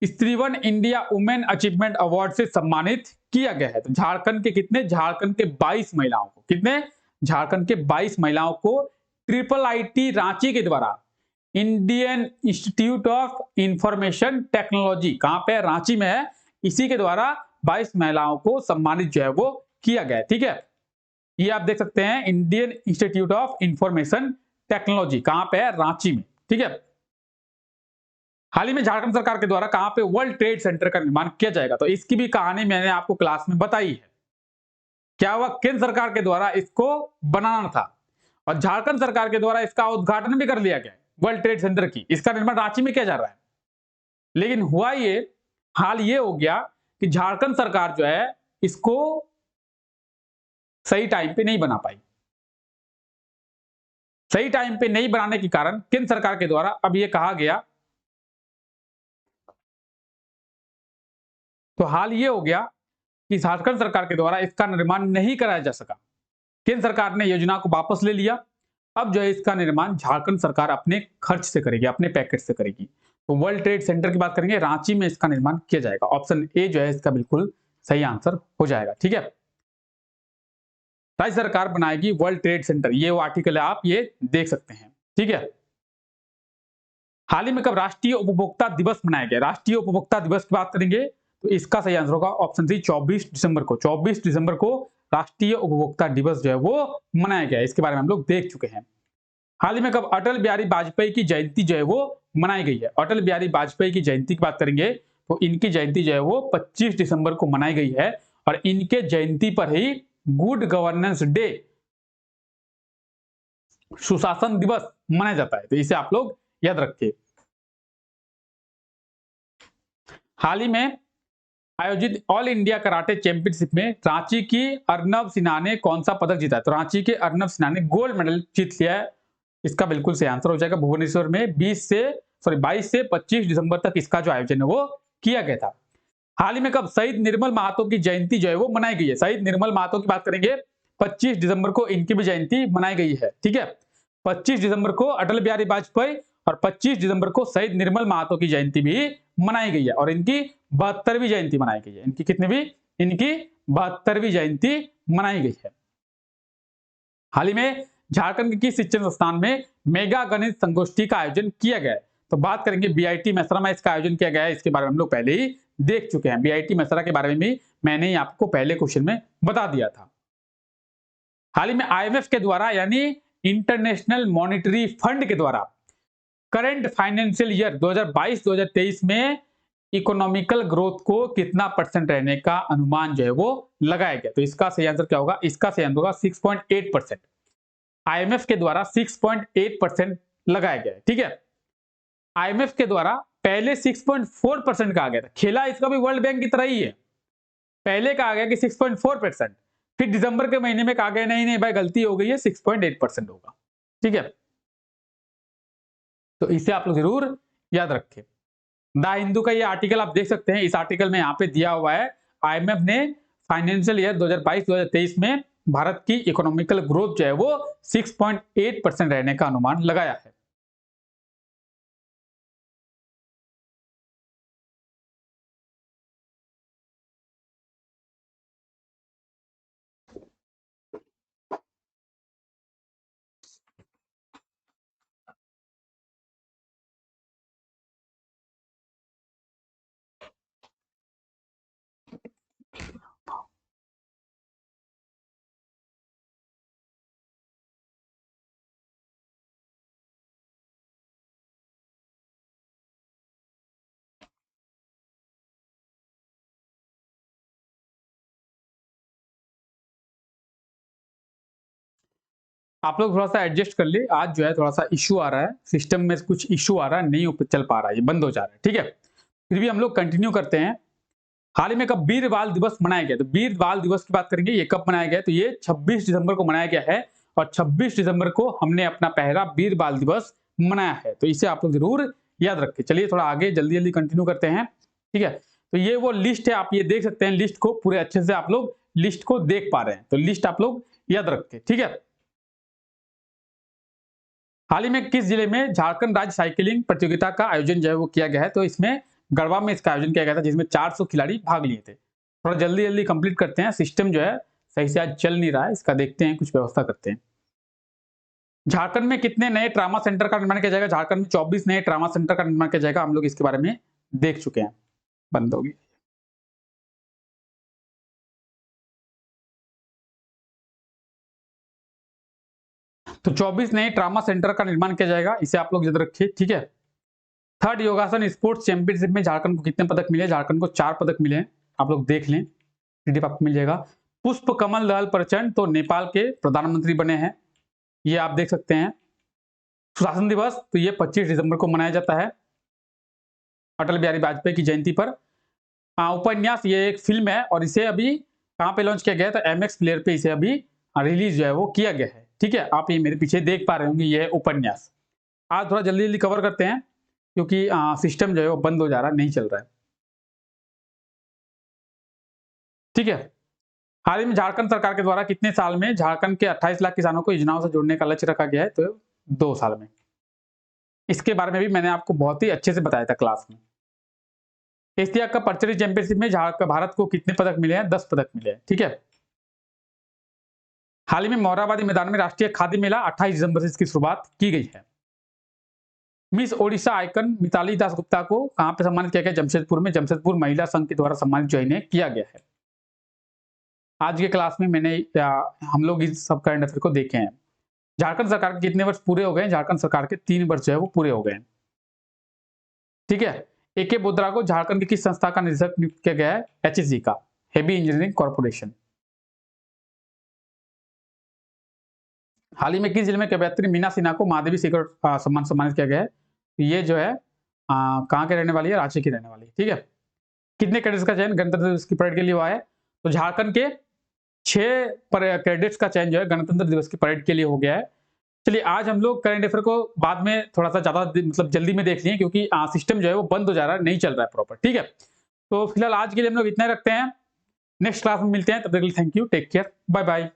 स्त्रीवन इंडिया वुमेन अचीवमेंट अवार्ड से सम्मानित किया गया है? तो झारखंड के कितने? झारखंड के 22 महिलाओं को। कितने? झारखंड के 22 महिलाओं को ट्रिपल आईटी रांची के द्वारा Indian institute of information technology, कहां पे? रांची में है, इसी के द्वारा 22 महिलाओं को सम्मानित जो है वो किया गया है। ठीक है, ये आप देख सकते हैं, Indian institute of information technology कहां पे है? रांची में। ठीक है, हाल ही में झारखंड सरकार के द्वारा कहां पे वर्ल्ड ट्रेड सेंटर का निर्माण किया जाएगा? तो इसकी भी कहानी मैंने आपको क्लास में बताई है। क्या हुआ? केंद्र सरकार के द्वारा इसको बनाना था और झारखंड सरकार के द्वारा इसका उद्घाटन भी कर लिया गया, वर्ल्ड ट्रेड सेंटर की। इसका निर्माण रांची में किया जा रहा है, लेकिन हुआ ये, हाल ये हो गया कि झारखंड सरकार जो है इसको सही टाइम पे नहीं बना पाई। सही टाइम पे नहीं बनाने के कारण केंद्र सरकार के द्वारा अब ये कहा गया, तो हाल ये हो गया कि झारखंड सरकार के द्वारा इसका निर्माण नहीं कराया जा सका। केंद्र सरकार ने योजना को वापस ले लिया। अब जो है इसका निर्माण झारखंड सरकार अपने खर्च से करेगी, अपने पैकेट से करेगी। तो वर्ल्ड ट्रेड सेंटर की बात करेंगे, रांची में इसका निर्माण किया जाएगा। ऑप्शन ए जो है इसका बिल्कुल सही आंसर हो जाएगा। ठीक है, राज्य सरकार बनाएगी वर्ल्ड ट्रेड सेंटर, ये वो आर्टिकल है, आप ये देख सकते हैं। ठीक है, हाल ही में कब राष्ट्रीय उपभोक्ता दिवस मनाया गया? राष्ट्रीय उपभोक्ता दिवस की बात करेंगे तो इसका सही आंसर होगा ऑप्शन सी, 24 दिसंबर को। 24 दिसंबर को राष्ट्रीय उपभोक्ता दिवस जो है वो मनाया गया है। इसके बारे में हम लोग देख चुके हैं। हाल ही में कब अटल बिहारी वाजपेयी की जयंती जो है वो मनाई गई है? अटल बिहारी वाजपेयी की जयंती की बात करेंगे तो इनकी जयंती जो है वो 25 दिसंबर को मनाई गई है और इनके जयंती पर ही गुड गवर्नेंस डे, सुशासन दिवस मनाया जाता है। तो इसे आप लोग याद रखिए। हाल ही में आयोजित ऑल इंडिया कराटे चैंपियनशिप में रांची की अर्नब सिन्हा ने कौन सा पदक जीता है? तो रांची के अर्नब सिन्हा ने गोल्ड मेडल जीत लिया है। इसका बिल्कुल सही आंसर हो जाएगा, भुवनेश्वर में 22 से 25 दिसंबर तक इसका जो आयोजन है वो किया गया था। हाल ही में कब शहीद निर्मल महतो की जयंती जो है वो मनाई गई है? शहीद निर्मल महतो की बात करेंगे, 25 दिसंबर को इनकी भी जयंती मनाई गई है। ठीक है, 25 दिसंबर को अटल बिहारी वाजपेयी और 25 दिसंबर को शहीद निर्मल महतो की जयंती भी मनाई गई है और इनकी 72वीं जयंती मनाई गई है। इनकी कितनी भी? इनकी 72वीं जयंती मनाई गई है। हाल ही में झारखंड के किस शिक्षण संस्थान में मेगा गणित संगोष्ठी का आयोजन किया गया है? तो बात करेंगे बीआईटी मेसरा में इसका आयोजन किया गया है। इसके बारे में हम लोग पहले ही देख चुके हैं। बीआईटी मेसरा के बारे में भी मैंने ही आपको पहले क्वेश्चन में बता दिया था। हाल ही में आईएमएफ के द्वारा यानी इंटरनेशनल मॉनिटरी फंड के द्वारा करंट फाइनेंशियल ईयर 2022-2023 में इकोनॉमिकल ग्रोथ को कितना % रहने का अनुमान जो है वो लगाया गया? तो इसका सही आंसर क्या होगा? इसका सही आंसर होगा 6.8%। आईएमएफ के द्वारा 6.8% लगाया गया है। ठीक है, आईएमएफ के द्वारा पहले 6.4% कहा गया था। खेला इसका भी वर्ल्ड बैंक की तरह ही है। पहले कहा गया कि 6.4%, फिर दिसंबर के महीने में कहा गया नहीं नहीं भाई गलती हो गई है, 6.8% होगा। ठीक है, तो इसे आप लोग जरूर याद रखें। द हिंदू का ये आर्टिकल आप देख सकते हैं। इस आर्टिकल में यहाँ पे दिया हुआ है आईएमएफ ने फाइनेंशियल ईयर 2022-2023 में भारत की इकोनॉमिकल ग्रोथ जो है वो 6.8% रहने का अनुमान लगाया है। आप लोग थोड़ा सा एडजस्ट कर लिए। आज जो है थोड़ा सा इश्यू आ रहा है, सिस्टम में कुछ इश्यू आ रहा है, नहीं चल पा रहा है, ये बंद हो जा रहा है। ठीक है, फिर भी हम लोग कंटिन्यू करते हैं। हाल ही में कब वीर बाल दिवस मनाया गया? तो वीर बाल दिवस की बात करेंगे, ये कब मनाया गया? तो ये 26 दिसंबर को मनाया गया है और 26 दिसंबर को हमने अपना पहला वीर बाल दिवस मनाया है। तो इसे आप लोग जरूर याद रखें। चलिए थोड़ा आगे जल्दी जल्दी कंटिन्यू करते हैं। ठीक है, तो ये वो लिस्ट है, आप ये देख सकते हैं लिस्ट को पूरे अच्छे से, आप लोग लिस्ट को देख पा रहे हैं। तो लिस्ट आप लोग याद रखें। ठीक है, हाल ही में किस जिले में झारखंड राज्य साइकिलिंग प्रतियोगिता का आयोजन जो है वो किया गया है? तो इसमें गढ़वा में इसका आयोजन किया गया था, जिसमें 400 खिलाड़ी भाग लिए थे। थोड़ा जल्दी जल्दी कंप्लीट करते हैं, सिस्टम जो है सही से आज चल नहीं रहा है, इसका देखते हैं, कुछ व्यवस्था करते हैं। झारखंड में कितने नए ट्रामा सेंटर का निर्माण किया जाएगा? झारखंड में 24 नए ट्रामा सेंटर का निर्माण किया जाएगा। हम लोग इसके बारे में देख चुके हैं, बंद होगी। तो 24 नए ट्रामा सेंटर का निर्माण किया जाएगा, इसे आप लोग याद रखिए। ठीक है, थर्ड योगासन स्पोर्ट्स चैंपियनशिप में झारखंड को कितने पदक मिले? झारखंड को 4 पदक मिले हैं, आप लोग देख लें, पीडीएफ आपको मिल जाएगा। पुष्प कमल दहल प्रचंड तो नेपाल के प्रधानमंत्री बने हैं, ये आप देख सकते हैं। सुशासन दिवस तो ये 25 दिसंबर को मनाया जाता है, अटल बिहारी वाजपेयी की जयंती पर। उपन्यास ये एक फिल्म है और इसे अभी कहाँ पे लॉन्च किया गया है? तो एमएक्स प्लेयर पे इसे अभी रिलीज जो है वो किया गया है। ठीक है, आप ये मेरे पीछे देख पा रहे होंगे, ये है उपन्यास। आज थोड़ा जल्दी जल्दी कवर करते हैं क्योंकि सिस्टम जो है वो बंद हो जा रहा है, नहीं चल रहा है। ठीक है, हाल ही में झारखंड सरकार के द्वारा कितने साल में झारखंड के 28 लाख किसानों को योजनाओं से जोड़ने का लक्ष्य रखा गया है? तो 2 साल में। इसके बारे में भी मैंने आपको बहुत ही अच्छे से बताया था क्लास में। एशिया कप आर्चरी चैंपियनशिप में भारत को कितने पदक मिले हैं? 10 पदक मिले हैं। ठीक है, हाल ही में मोरहाबादी मैदान में राष्ट्रीय खादी मेला 28 दिसंबर से इसकी शुरुआत की गई है। मिस ओडिशा आइकन मिताली दास गुप्ता को कहां पे सम्मानित किया गया? जमशेदपुर में, जमशेदपुर महिला संघ के द्वारा सम्मानित जो इन्हें किया गया है। आज के क्लास में मैंने हम लोग इस सब करंट अफेयर को देखे हैं। झारखंड सरकार के कितने वर्ष पूरे हो गए? झारखंड सरकार के 3 वर्ष जो है वो पूरे हो गए हैं। ठीक है, एके बोद्रा को झारखंड की किस संस्था का निदेशक नियुक्त किया गया है? एचएसजी का, हेवी इंजीनियरिंग कॉर्पोरेशन। हाल ही में किस जिले में कवयित्री मीना सिन्हा को माधवी शिखर सम्मानित किया गया है? ये जो है कहाँ के रहने वाली है? रांची की रहने वाली है। ठीक है, कितने कैडेट्स का चयन गणतंत्र दिवस की परेड के लिए हुआ है? तो झारखंड के 6 कैडेट्स का चयन जो है गणतंत्र दिवस की परेड के लिए हो गया है। चलिए आज हम लोग करंट अफेयर को बाद में थोड़ा सा ज्यादा मतलब जल्दी में देख लिए क्योंकि सिस्टम जो है वो बंद हो जा रहा है, नहीं चल रहा है प्रॉपर। ठीक है, तो फिलहाल आज के लिए हम लोग इतना रखते हैं, नेक्स्ट क्लास में मिलते हैं, तब तक के लिए thank you, take care, bye bye.